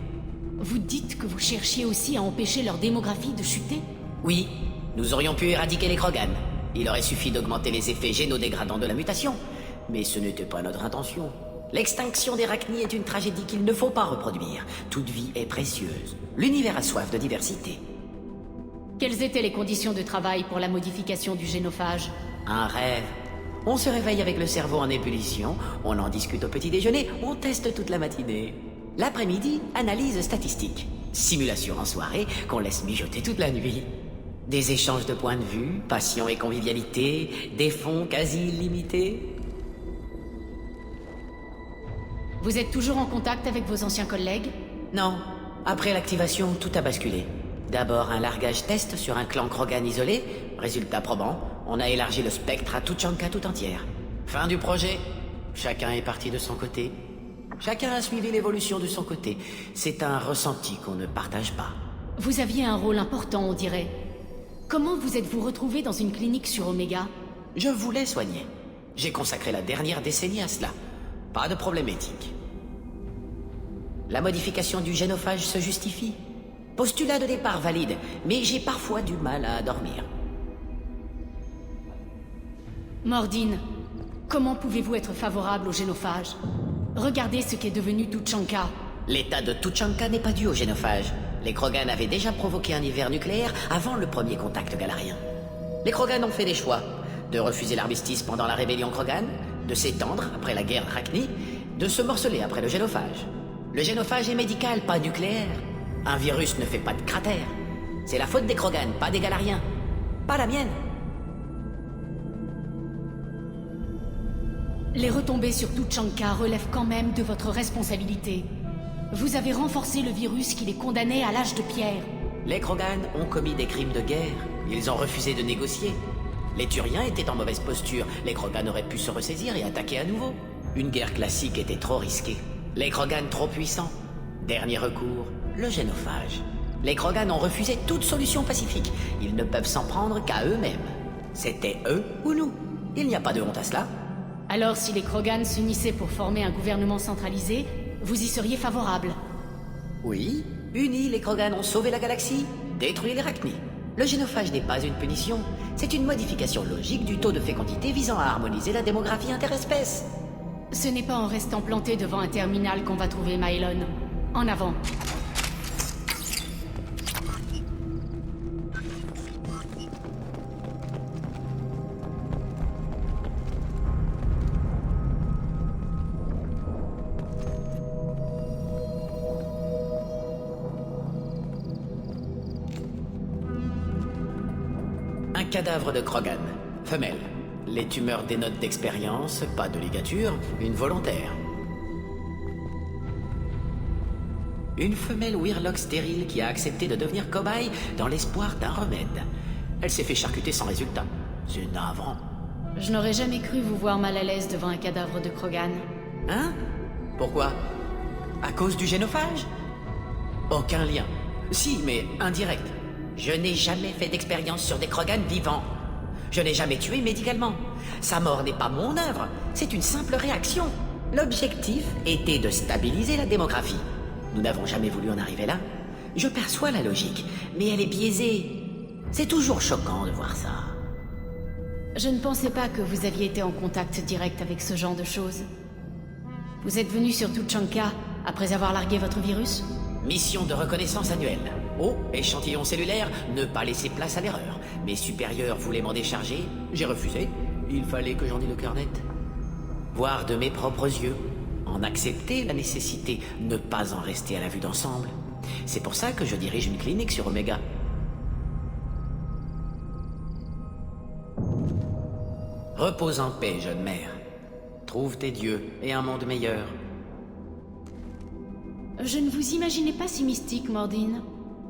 Vous dites que vous cherchiez aussi à empêcher leur démographie de chuter? Oui, nous aurions pu éradiquer les Krogan. Il aurait suffi d'augmenter les effets génodégradants de la mutation. Mais ce n'était pas notre intention. L'extinction des Rachni est une tragédie qu'il ne faut pas reproduire. Toute vie est précieuse. L'univers a soif de diversité. Quelles étaient les conditions de travail pour la modification du génophage? Un rêve. On se réveille avec le cerveau en ébullition, on en discute au petit déjeuner, on teste toute la matinée. L'après-midi, analyse statistique. Simulation en soirée, qu'on laisse mijoter toute la nuit. Des échanges de points de vue, passion et convivialité, des fonds quasi illimités. Vous êtes toujours en contact avec vos anciens collègues? Non. Après l'activation, tout a basculé. D'abord un largage test sur un clan Krogan isolé. Résultat probant, on a élargi le spectre à Tuchanka tout entière. Fin du projet. Chacun est parti de son côté. Chacun a suivi l'évolution de son côté. C'est un ressenti qu'on ne partage pas. Vous aviez un rôle important, on dirait. Comment vous êtes-vous retrouvé dans une clinique sur Omega? Je voulais soigner. J'ai consacré la dernière décennie à cela. Pas de problème éthique. La modification du génophage se justifie. Postulat de départ valide, mais j'ai parfois du mal à dormir. Mordine, comment pouvez-vous être favorable au génophage? Regardez ce qu'est devenu Tuchanka. L'état de Tuchanka n'est pas dû au génophage. Les Krogan avaient déjà provoqué un hiver nucléaire avant le premier contact galarien. Les Krogan ont fait des choix. De refuser l'armistice pendant la rébellion Krogan, de s'étendre après la guerre Rachni, de se morceler après le génophage. Le génophage est médical, pas nucléaire. Un virus ne fait pas de cratère. C'est la faute des Krogan, pas des Galariens. Pas la mienne. Les retombées sur Tuchanka relèvent quand même de votre responsabilité. Vous avez renforcé le virus qui les condamnait à l'âge de pierre. Les Krogan ont commis des crimes de guerre. Ils ont refusé de négocier. Les Turiens étaient en mauvaise posture. Les Krogan auraient pu se ressaisir et attaquer à nouveau. Une guerre classique était trop risquée. Les Krogan trop puissants. Dernier recours, le génophage. Les Krogan ont refusé toute solution pacifique. Ils ne peuvent s'en prendre qu'à eux-mêmes. C'était eux ou nous. Il n'y a pas de honte à cela. Alors si les Krogan s'unissaient pour former un gouvernement centralisé, vous y seriez favorable? Oui, unis, les Krogan ont sauvé la galaxie, détruit les Rachni. Le génophage n'est pas une punition, c'est une modification logique du taux de fécondité visant à harmoniser la démographie interespèce. Ce n'est pas en restant planté devant un terminal qu'on va trouver Mylon. En avant. Un cadavre de Krogan, femelle. Les tumeurs dénotent d'expérience, pas de ligature, une volontaire. Une femelle Weirlock stérile qui a accepté de devenir cobaye dans l'espoir d'un remède. Elle s'est fait charcuter sans résultat. C'est navrant. Je n'aurais jamais cru vous voir mal à l'aise devant un cadavre de Krogan. Hein? Pourquoi? À cause du génophage? Aucun lien. Si, mais indirect. Je n'ai jamais fait d'expérience sur des Krogan vivants. Je n'ai jamais tué médicalement. Sa mort n'est pas mon œuvre, c'est une simple réaction. L'objectif était de stabiliser la démographie. Nous n'avons jamais voulu en arriver là. Je perçois la logique, mais elle est biaisée. C'est toujours choquant de voir ça. Je ne pensais pas que vous aviez été en contact direct avec ce genre de choses. Vous êtes venu sur Tuchanka après avoir largué votre virus? Mission de reconnaissance annuelle. Oh, échantillon cellulaire, ne pas laisser place à l'erreur. Mes supérieurs voulaient m'en décharger, j'ai refusé. Il fallait que j'en ai le cœur net. Voir de mes propres yeux, en accepter la nécessité, ne pas en rester à la vue d'ensemble. C'est pour ça que je dirige une clinique sur Omega. Repose en paix, jeune mère. Trouve tes dieux et un monde meilleur. Je ne vous imaginais pas si mystique, Mordine.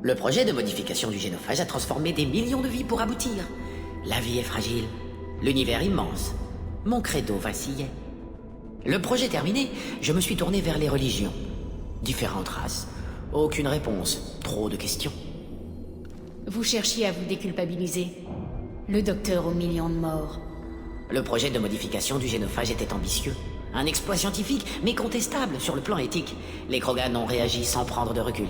Le projet de modification du génophage a transformé des millions de vies pour aboutir. La vie est fragile, l'univers immense. Mon credo vacillait. Le projet terminé, je me suis tourné vers les religions. Différentes races, aucune réponse, trop de questions. Vous cherchiez à vous déculpabiliser. Le docteur aux millions de morts. Le projet de modification du génophage était ambitieux. Un exploit scientifique, mais contestable sur le plan éthique. Les Krogan ont réagi sans prendre de recul.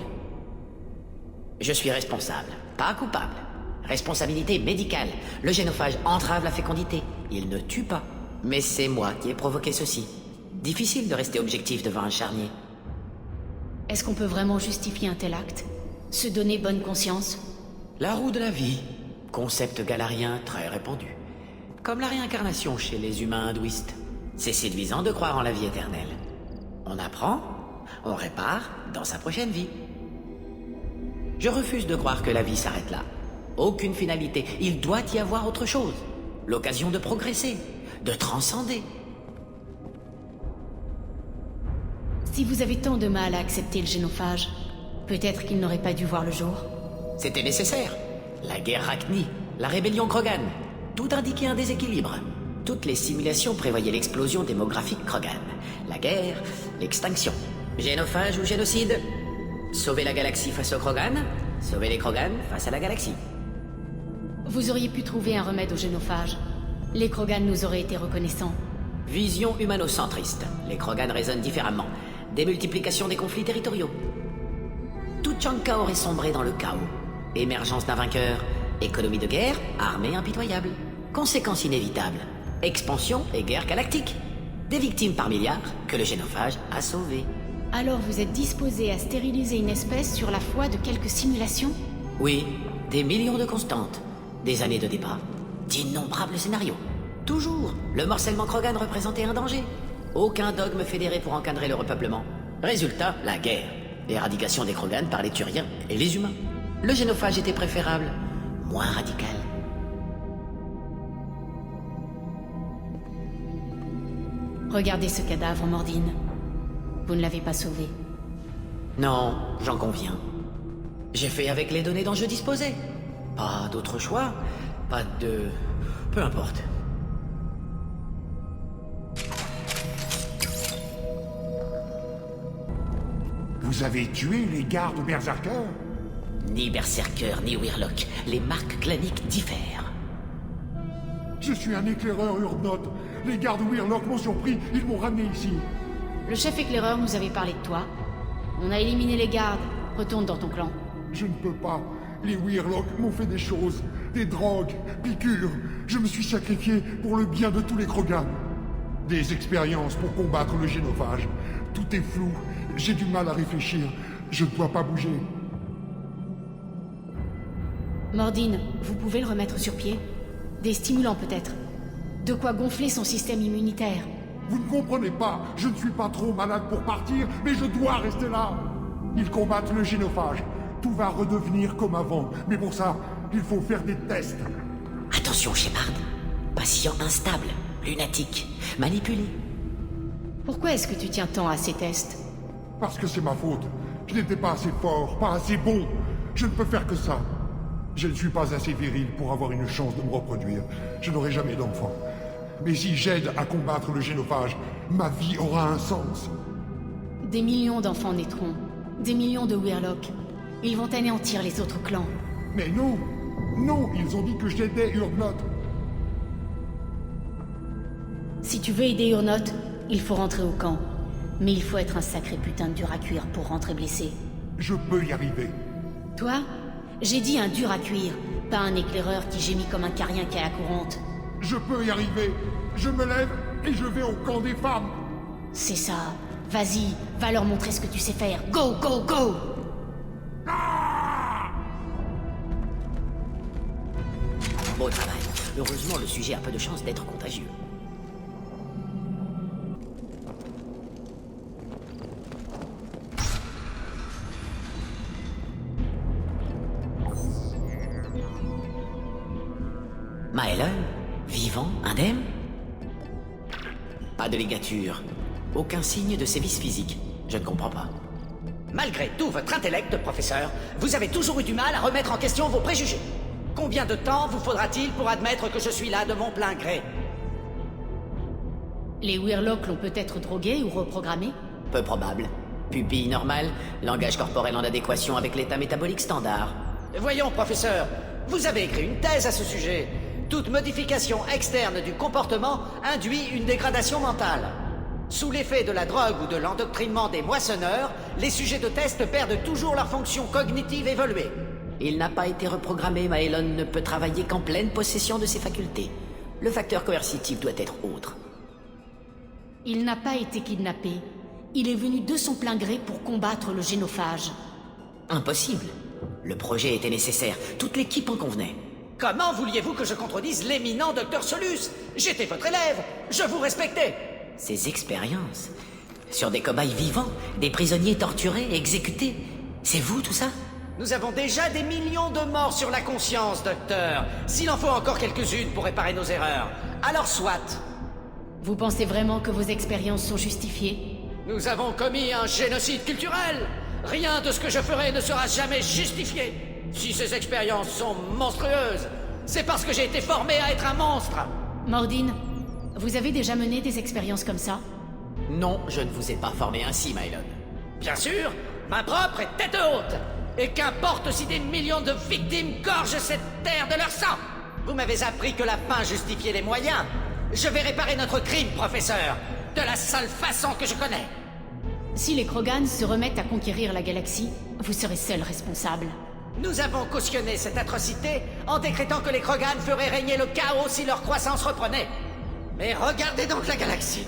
Je suis responsable, pas coupable. Responsabilité médicale. Le génophage entrave la fécondité. Il ne tue pas. Mais c'est moi qui ai provoqué ceci. Difficile de rester objectif devant un charnier. Est-ce qu'on peut vraiment justifier un tel acte? Se donner bonne conscience? La roue de la vie. Concept galarien très répandu. Comme la réincarnation chez les humains hindouistes. C'est séduisant de croire en la vie éternelle. On apprend, on répare dans sa prochaine vie. Je refuse de croire que la vie s'arrête là. Aucune finalité. Il doit y avoir autre chose. L'occasion de progresser, de transcender. Si vous avez tant de mal à accepter le génophage, peut-être qu'il n'aurait pas dû voir le jour. C'était nécessaire. La guerre Rachni, la rébellion Krogan. Tout indiquait un déséquilibre. Toutes les simulations prévoyaient l'explosion démographique Krogan. La guerre, l'extinction. Génophage ou génocide? Sauver la galaxie face aux Krogan, sauver les Krogan face à la galaxie. Vous auriez pu trouver un remède au génophage. Les Krogan nous auraient été reconnaissants. Vision humanocentriste. Les Krogan raisonnent différemment. Démultiplication des conflits territoriaux. Tuchanka aurait sombré dans le chaos. Émergence d'un vainqueur, économie de guerre, armée impitoyable. Conséquences inévitables. Expansion et guerre galactique. Des victimes par milliards que le génophage a sauvées. Alors vous êtes disposé à stériliser une espèce sur la foi de quelques simulations? Oui, des millions de constantes. Des années de débat. D'innombrables scénarios. Toujours, le morcellement Krogan représentait un danger. Aucun dogme fédéré pour encadrer le repeuplement. Résultat, la guerre. L'éradication des Krogan par les Turiens et les humains. Le génophage était préférable, moins radical. Regardez ce cadavre, Mordine. Vous ne l'avez pas sauvé. Non, j'en conviens. J'ai fait avec les données dont je disposais. Pas d'autre choix, pas de... peu importe. Vous avez tué les gardes berserkers? Ni berserker, ni Weirlock. Les marques claniques diffèrent. Je suis un éclaireur Urdnot. Les gardes Weirlock m'ont surpris, ils m'ont ramené ici. Le chef éclaireur nous avait parlé de toi. On a éliminé les gardes. Retourne dans ton clan. Je ne peux pas. Les Weirlock m'ont fait des choses. Des drogues, piqûres. Je me suis sacrifié pour le bien de tous les Krogan. Des expériences pour combattre le génophage. Tout est flou. J'ai du mal à réfléchir. Je ne dois pas bouger. Mordine, vous pouvez le remettre sur pied? Des stimulants peut-être. De quoi gonfler son système immunitaire. Vous ne comprenez pas. Je ne suis pas trop malade pour partir, mais je dois rester là. Ils combattent le génophage. Tout va redevenir comme avant. Mais pour ça, il faut faire des tests. Attention, Shepard. Patient instable, lunatique, manipulé. Pourquoi est-ce que tu tiens tant à ces tests? Parce que c'est ma faute. Je n'étais pas assez fort, pas assez bon. Je ne peux faire que ça. Je ne suis pas assez viril pour avoir une chance de me reproduire. Je n'aurai jamais d'enfant. Mais si j'aide à combattre le génophage, ma vie aura un sens. Des millions d'enfants naîtront. Des millions de Weirlock. Ils vont anéantir les autres clans. Mais non! Non, ils ont dit que j'aidais Urdnot. Si tu veux aider Urdnot, il faut rentrer au camp. Mais il faut être un sacré putain de dur à cuire pour rentrer blessé. Je peux y arriver. Toi? J'ai dit un dur à cuire, pas un éclaireur qui gémit comme un carien qui a la courante. Je peux y arriver. Je me lève et je vais au camp des femmes. C'est ça. Vas-y, va leur montrer ce que tu sais faire. Go, go, go! Beau travail. Heureusement, le sujet a peu de chances d'être contagieux. Maelon? Vivant? Indemne? Pas de ligature. Aucun signe de sévice physique. Je ne comprends pas. Malgré tout votre intellect, professeur, vous avez toujours eu du mal à remettre en question vos préjugés. Combien de temps vous faudra-t-il pour admettre que je suis là de mon plein gré? Les Weirlock l'ont peut-être drogué ou reprogrammé? Peu probable. Pupille normale, langage corporel en adéquation avec l'état métabolique standard. Voyons, professeur, vous avez écrit une thèse à ce sujet. Toute modification externe du comportement induit une dégradation mentale. Sous l'effet de la drogue ou de l'endoctrinement des moissonneurs, les sujets de test perdent toujours leur fonction cognitive évoluée. Il n'a pas été reprogrammé, Maelon ne peut travailler qu'en pleine possession de ses facultés. Le facteur coercitif doit être autre. Il n'a pas été kidnappé. Il est venu de son plein gré pour combattre le génophage. Impossible. Le projet était nécessaire. Toute l'équipe en convenait. Comment vouliez-vous que je contredise l'éminent Dr Solus? J'étais votre élève. Je vous respectais. Ces expériences sur des cobayes vivants, des prisonniers torturés, exécutés. C'est vous tout ça? Nous avons déjà des millions de morts sur la conscience, docteur. S'il en faut encore quelques-unes pour réparer nos erreurs, alors soit. Vous pensez vraiment que vos expériences sont justifiées? Nous avons commis un génocide culturel. Rien de ce que je ferai ne sera jamais justifié. Si ces expériences sont monstrueuses, c'est parce que j'ai été formé à être un monstre. Mordine, vous avez déjà mené des expériences comme ça? Non, je ne vous ai pas formé ainsi, Maelon. Bien sûr, main propre et tête haute. Et qu'importe si des millions de victimes gorgent cette terre de leur sang. Vous m'avez appris que la fin justifiait les moyens. Je vais réparer notre crime, professeur, de la seule façon que je connais. Si les Krogan se remettent à conquérir la galaxie, vous serez seul responsable. Nous avons cautionné cette atrocité en décrétant que les Krogan feraient régner le chaos si leur croissance reprenait. Mais regardez donc la galaxie.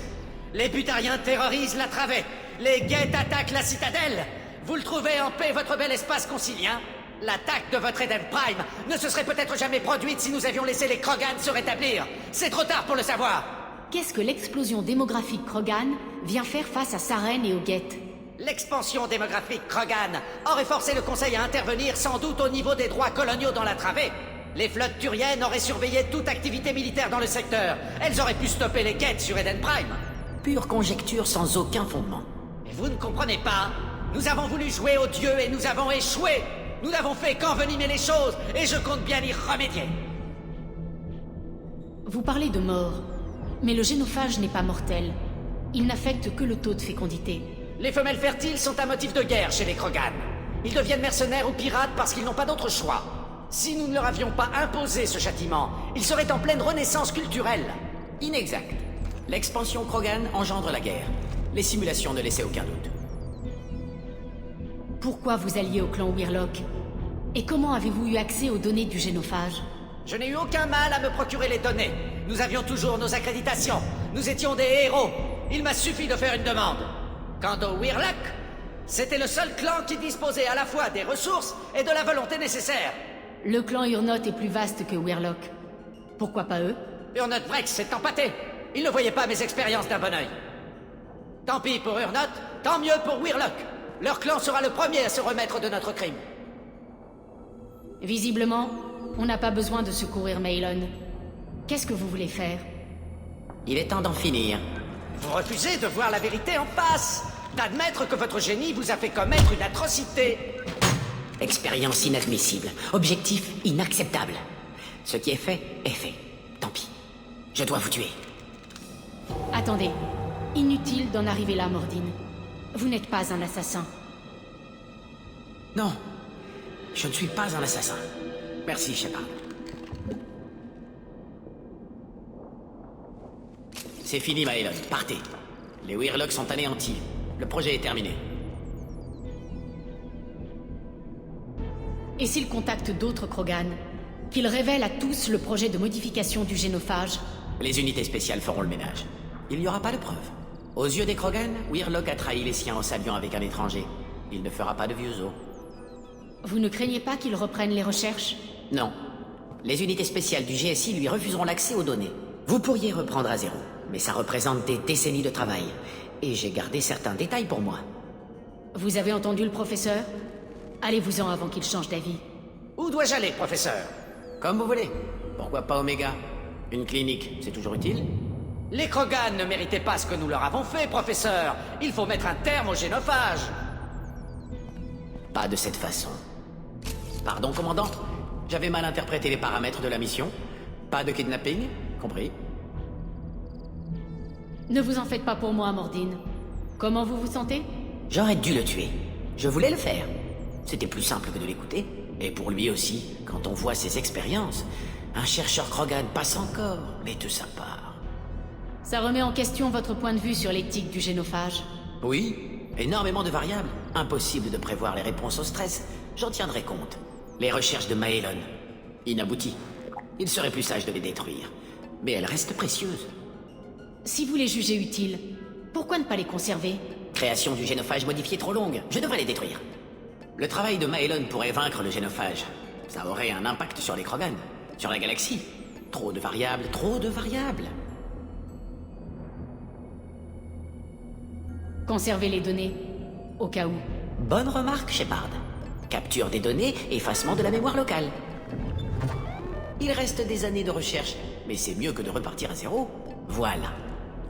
Les Butariens terrorisent la travée. Les Geth attaquent la citadelle. Vous le trouvez en paix, votre bel espace concilien? L'attaque de votre Eden Prime ne se serait peut-être jamais produite si nous avions laissé les Krogan se rétablir. C'est trop tard pour le savoir. Qu'est-ce que l'explosion démographique Krogan vient faire face à Saren et aux Geth? L'expansion démographique Krogan aurait forcé le Conseil à intervenir sans doute au niveau des droits coloniaux dans la travée. Les flottes turiennes auraient surveillé toute activité militaire dans le secteur. Elles auraient pu stopper les Geth sur Eden Prime. Pure conjecture sans aucun fondement. Et vous ne comprenez pas? Nous avons voulu jouer aux dieux et nous avons échoué. Nous n'avons fait qu'envenimer les choses et je compte bien y remédier. Vous parlez de mort, mais le génophage n'est pas mortel. Il n'affecte que le taux de fécondité. Les femelles fertiles sont un motif de guerre chez les Krogan. Ils deviennent mercenaires ou pirates parce qu'ils n'ont pas d'autre choix. Si nous ne leur avions pas imposé ce châtiment, ils seraient en pleine renaissance culturelle. Inexact. L'expansion Krogan engendre la guerre. Les simulations ne laissaient aucun doute. Pourquoi vous alliez au clan Weirlock? Et comment avez-vous eu accès aux données du génophage? Je n'ai eu aucun mal à me procurer les données. Nous avions toujours nos accréditations. Nous étions des héros. Il m'a suffi de faire une demande. Quant aux Weirlock, c'était le seul clan qui disposait à la fois des ressources et de la volonté nécessaire. Le clan Urnot est plus vaste que Weirlock. Pourquoi pas eux? Urnot Vrex s'est empâté. Ils ne voyaient pas mes expériences d'un bon œil. Tant pis pour Urnot, tant mieux pour Weirlock. Leur clan sera le premier à se remettre de notre crime. Visiblement, on n'a pas besoin de secourir Maelon. Qu'est-ce que vous voulez faire? Il est temps d'en finir. Vous refusez de voir la vérité en face, d'admettre que votre génie vous a fait commettre une atrocité. Expérience inadmissible. Objectif inacceptable. Ce qui est fait, est fait. Tant pis. Je dois vous tuer. Attendez. Inutile d'en arriver là, Mordine. Vous n'êtes pas un assassin. Non. Je ne suis pas un assassin. Merci, Shepard. C'est fini, Maelon. Partez. Les Weirlocks sont anéantis. Le projet est terminé. Et s'il contacte d'autres Krogan? Qu'il révèle à tous le projet de modification du génophage? Les unités spéciales feront le ménage. Il n'y aura pas de preuve. Aux yeux des Krogan, Weirlock a trahi les siens en s'alliant avec un étranger. Il ne fera pas de vieux os. Vous ne craignez pas qu'il reprenne les recherches? Non. Les unités spéciales du GSI lui refuseront l'accès aux données. Vous pourriez reprendre à zéro, mais ça représente des décennies de travail. Et j'ai gardé certains détails pour moi. Vous avez entendu le professeur? Allez-vous-en avant qu'il change d'avis. Où dois-je aller, professeur? Comme vous voulez. Pourquoi pas Omega? Une clinique, c'est toujours utile? Les Krogan ne méritaient pas ce que nous leur avons fait, professeur. Il faut mettre un terme au génophage. Pas de cette façon. Pardon, commandant? J'avais mal interprété les paramètres de la mission. Pas de kidnapping, compris? Ne vous en faites pas pour moi, Mordine. Comment vous vous sentez? J'aurais dû le tuer. Je voulais le faire. C'était plus simple que de l'écouter. Et pour lui aussi, quand on voit ses expériences, un chercheur Krogan passe encore, mais de sa part. Ça remet en question votre point de vue sur l'éthique du génophage. Oui, énormément de variables. Impossible de prévoir les réponses au stress. J'en tiendrai compte. Les recherches de Maelon, inabouties. Il serait plus sage de les détruire. Mais elles restent précieuses. Si vous les jugez utiles, pourquoi ne pas les conserver? Création du génophage modifié trop longue. Je devrais les détruire. Le travail de Maelon pourrait vaincre le génophage. Ça aurait un impact sur les Krogan, sur la galaxie. Trop de variables, trop de variables. Conservez les données, au cas où. Bonne remarque, Shepard. Capture des données, effacement de la mémoire locale. Il reste des années de recherche, mais c'est mieux que de repartir à zéro. Voilà.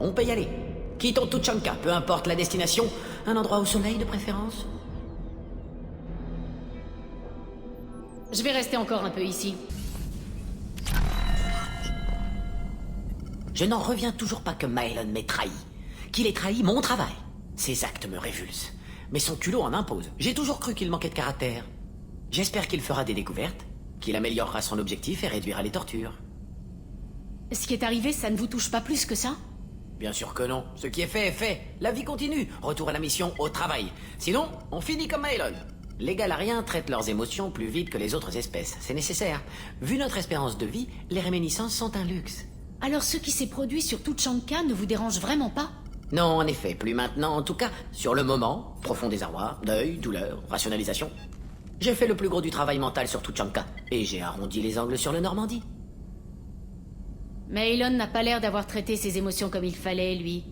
On peut y aller. Quittons Tuchanka, peu importe la destination. Un endroit au soleil de préférence. Je vais rester encore un peu ici. Je n'en reviens toujours pas que Maelon m'ait trahi. Qu'il ait trahi mon travail. Ses actes me révulsent. Mais son culot en impose. J'ai toujours cru qu'il manquait de caractère. J'espère qu'il fera des découvertes, qu'il améliorera son objectif et réduira les tortures. Ce qui est arrivé, ça ne vous touche pas plus que ça? Bien sûr que non. Ce qui est fait est fait. La vie continue. Retour à la mission, au travail. Sinon, on finit comme Maelon. Les Galariens traitent leurs émotions plus vite que les autres espèces. C'est nécessaire. Vu notre espérance de vie, les réminiscences sont un luxe. Alors ce qui s'est produit sur Tuchanka ne vous dérange vraiment pas? Non, en effet, plus maintenant. En tout cas, sur le moment, profond désarroi, deuil, douleur, rationalisation. J'ai fait le plus gros du travail mental sur Tuchanka. Et j'ai arrondi les angles sur le Normandie. Maelon n'a pas l'air d'avoir traité ses émotions comme il fallait, lui.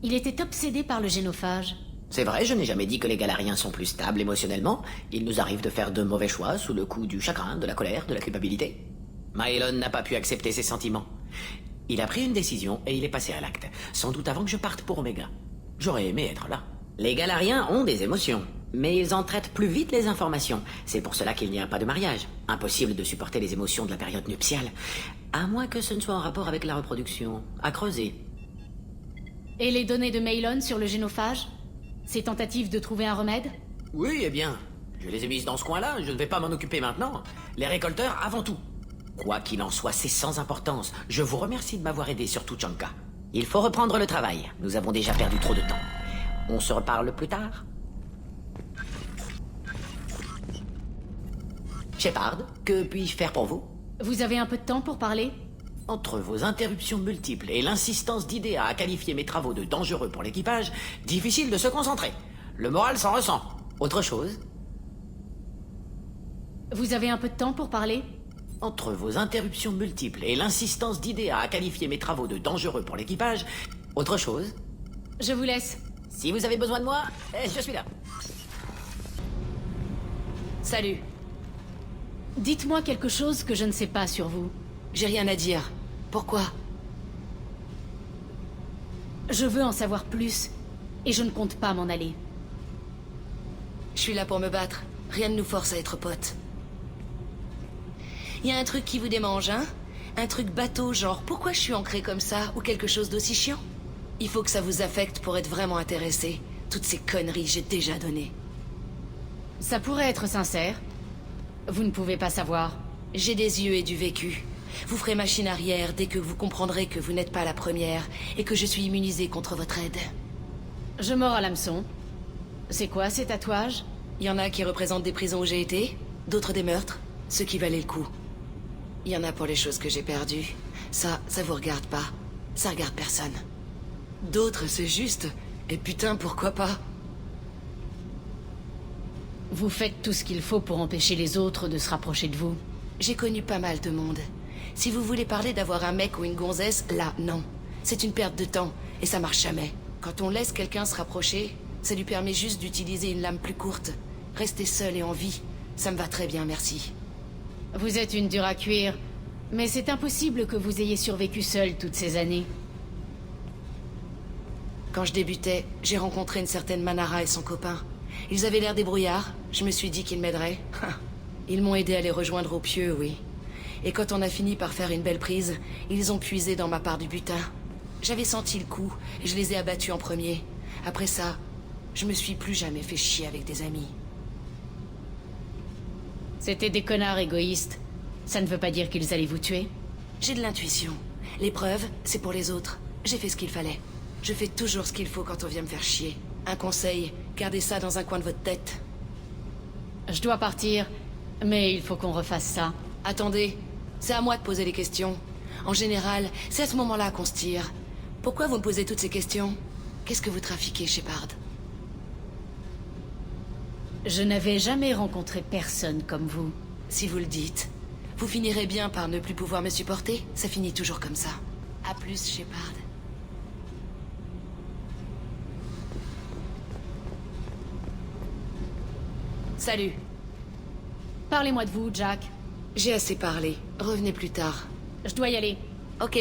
Il était obsédé par le génophage. C'est vrai, je n'ai jamais dit que les Galariens sont plus stables émotionnellement. Il nous arrive de faire de mauvais choix sous le coup du chagrin, de la colère, de la culpabilité. Maelon n'a pas pu accepter ses sentiments. Il a pris une décision et il est passé à l'acte. Sans doute avant que je parte pour Omega. J'aurais aimé être là. Les Galariens ont des émotions. Mais ils en traitent plus vite les informations. C'est pour cela qu'il n'y a pas de mariage. Impossible de supporter les émotions de la période nuptiale. À moins que ce ne soit en rapport avec la reproduction. À creuser. Et les données de Maylon sur le génophage? Ces tentatives de trouver un remède? Oui, eh bien, je les ai mises dans ce coin-là, je ne vais pas m'en occuper maintenant. Les récolteurs avant tout. Quoi qu'il en soit, c'est sans importance. Je vous remercie de m'avoir aidé sur Tuchanka. Il faut reprendre le travail. Nous avons déjà perdu trop de temps. On se reparle plus tard? Shepard, que puis-je faire pour vous? Vous avez un peu de temps pour parler? Entre vos interruptions multiples et l'insistance d'IDEA à qualifier mes travaux de dangereux pour l'équipage, difficile de se concentrer. Le moral s'en ressent. Autre chose? Vous avez un peu de temps pour parler? Entre vos interruptions multiples et l'insistance d'IDEA à qualifier mes travaux de dangereux pour l'équipage, autre chose? Je vous laisse. Si vous avez besoin de moi, je suis là. Salut. Dites-moi quelque chose que je ne sais pas sur vous. J'ai rien à dire. Pourquoi? Je veux en savoir plus, et je ne compte pas m'en aller. Je suis là pour me battre. Rien ne nous force à être potes. Y a un truc qui vous démange, hein? Un truc bateau, genre pourquoi je suis ancré comme ça, ou quelque chose d'aussi chiant? Il faut que ça vous affecte pour être vraiment intéressé. Toutes ces conneries, j'ai déjà donné. Ça pourrait être sincère. Vous ne pouvez pas savoir. J'ai des yeux et du vécu. Vous ferez machine arrière dès que vous comprendrez que vous n'êtes pas la première et que je suis immunisé contre votre aide. Je mords à l'hameçon. C'est quoi ces tatouages? Il y en a qui représentent des prisons où j'ai été, d'autres des meurtres, ceux qui valaient le coup. Il y en a pour les choses que j'ai perdues. Ça vous regarde pas. Ça regarde personne. D'autres, c'est juste. Et putain, pourquoi pas? Vous faites tout ce qu'il faut pour empêcher les autres de se rapprocher de vous. J'ai connu pas mal de monde. Si vous voulez parler d'avoir un mec ou une gonzesse, là, non. C'est une perte de temps, et ça marche jamais. Quand on laisse quelqu'un se rapprocher, ça lui permet juste d'utiliser une lame plus courte. Rester seul et en vie, ça me va très bien, merci. Vous êtes une dure à cuire, mais c'est impossible que vous ayez survécu seul toutes ces années. Quand je débutais, j'ai rencontré une certaine Manara et son copain. Ils avaient l'air débrouillards, je me suis dit qu'ils m'aideraient. Ils m'ont aidé à les rejoindre au pieu, oui. Et quand on a fini par faire une belle prise, ils ont puisé dans ma part du butin. J'avais senti le coup, et je les ai abattus en premier. Après ça, je me suis plus jamais fait chier avec des amis. C'était des connards égoïstes. Ça ne veut pas dire qu'ils allaient vous tuer? J'ai de l'intuition. Les preuves, c'est pour les autres. J'ai fait ce qu'il fallait. Je fais toujours ce qu'il faut quand on vient me faire chier. Un conseil, gardez ça dans un coin de votre tête. Je dois partir, mais il faut qu'on refasse ça. Attendez, c'est à moi de poser les questions. En général, c'est à ce moment-là qu'on se tire. Pourquoi vous me posez toutes ces questions? Qu'est-ce que vous trafiquez, Shepard? Je n'avais jamais rencontré personne comme vous. Si vous le dites, vous finirez bien par ne plus pouvoir me supporter. Ça finit toujours comme ça. À plus, Shepard. Salut. Parlez-moi de vous, Jack. J'ai assez parlé. Revenez plus tard. Je dois y aller. Ok.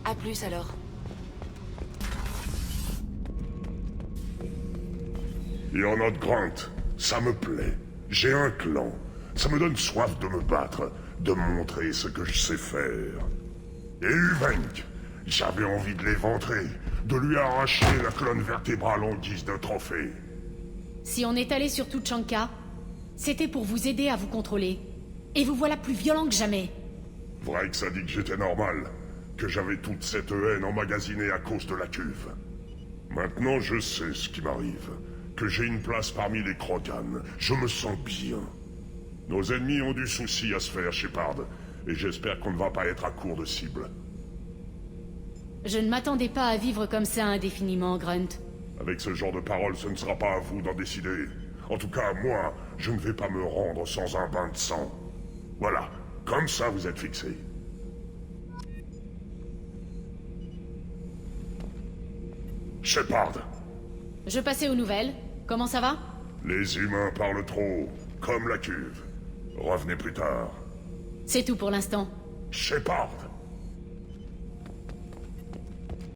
À plus alors. Il y en a de Grant. Ça me plaît. J'ai un clan. Ça me donne soif de me battre, de montrer ce que je sais faire. Et Uvenk, j'avais envie de l'éventrer, de lui arracher la colonne vertébrale en guise de trophée. Si on est allé sur Tuchanka, c'était pour vous aider à vous contrôler. Et vous voilà plus violent que jamais. Vrai que ça dit que j'étais normal, que j'avais toute cette haine emmagasinée à cause de la cuve. Maintenant je sais ce qui m'arrive, que j'ai une place parmi les Krogan, je me sens bien. Nos ennemis ont du souci à se faire, Shepard, et j'espère qu'on ne va pas être à court de cibles. Je ne m'attendais pas à vivre comme ça indéfiniment, Grunt. Avec ce genre de paroles, ce ne sera pas à vous d'en décider. En tout cas, moi, je ne vais pas me rendre sans un bain de sang. Voilà, comme ça vous êtes fixés. Shepard. Je passais aux nouvelles. Comment ça va? Les humains parlent trop, comme la cuve. Revenez plus tard. C'est tout pour l'instant. Shepard.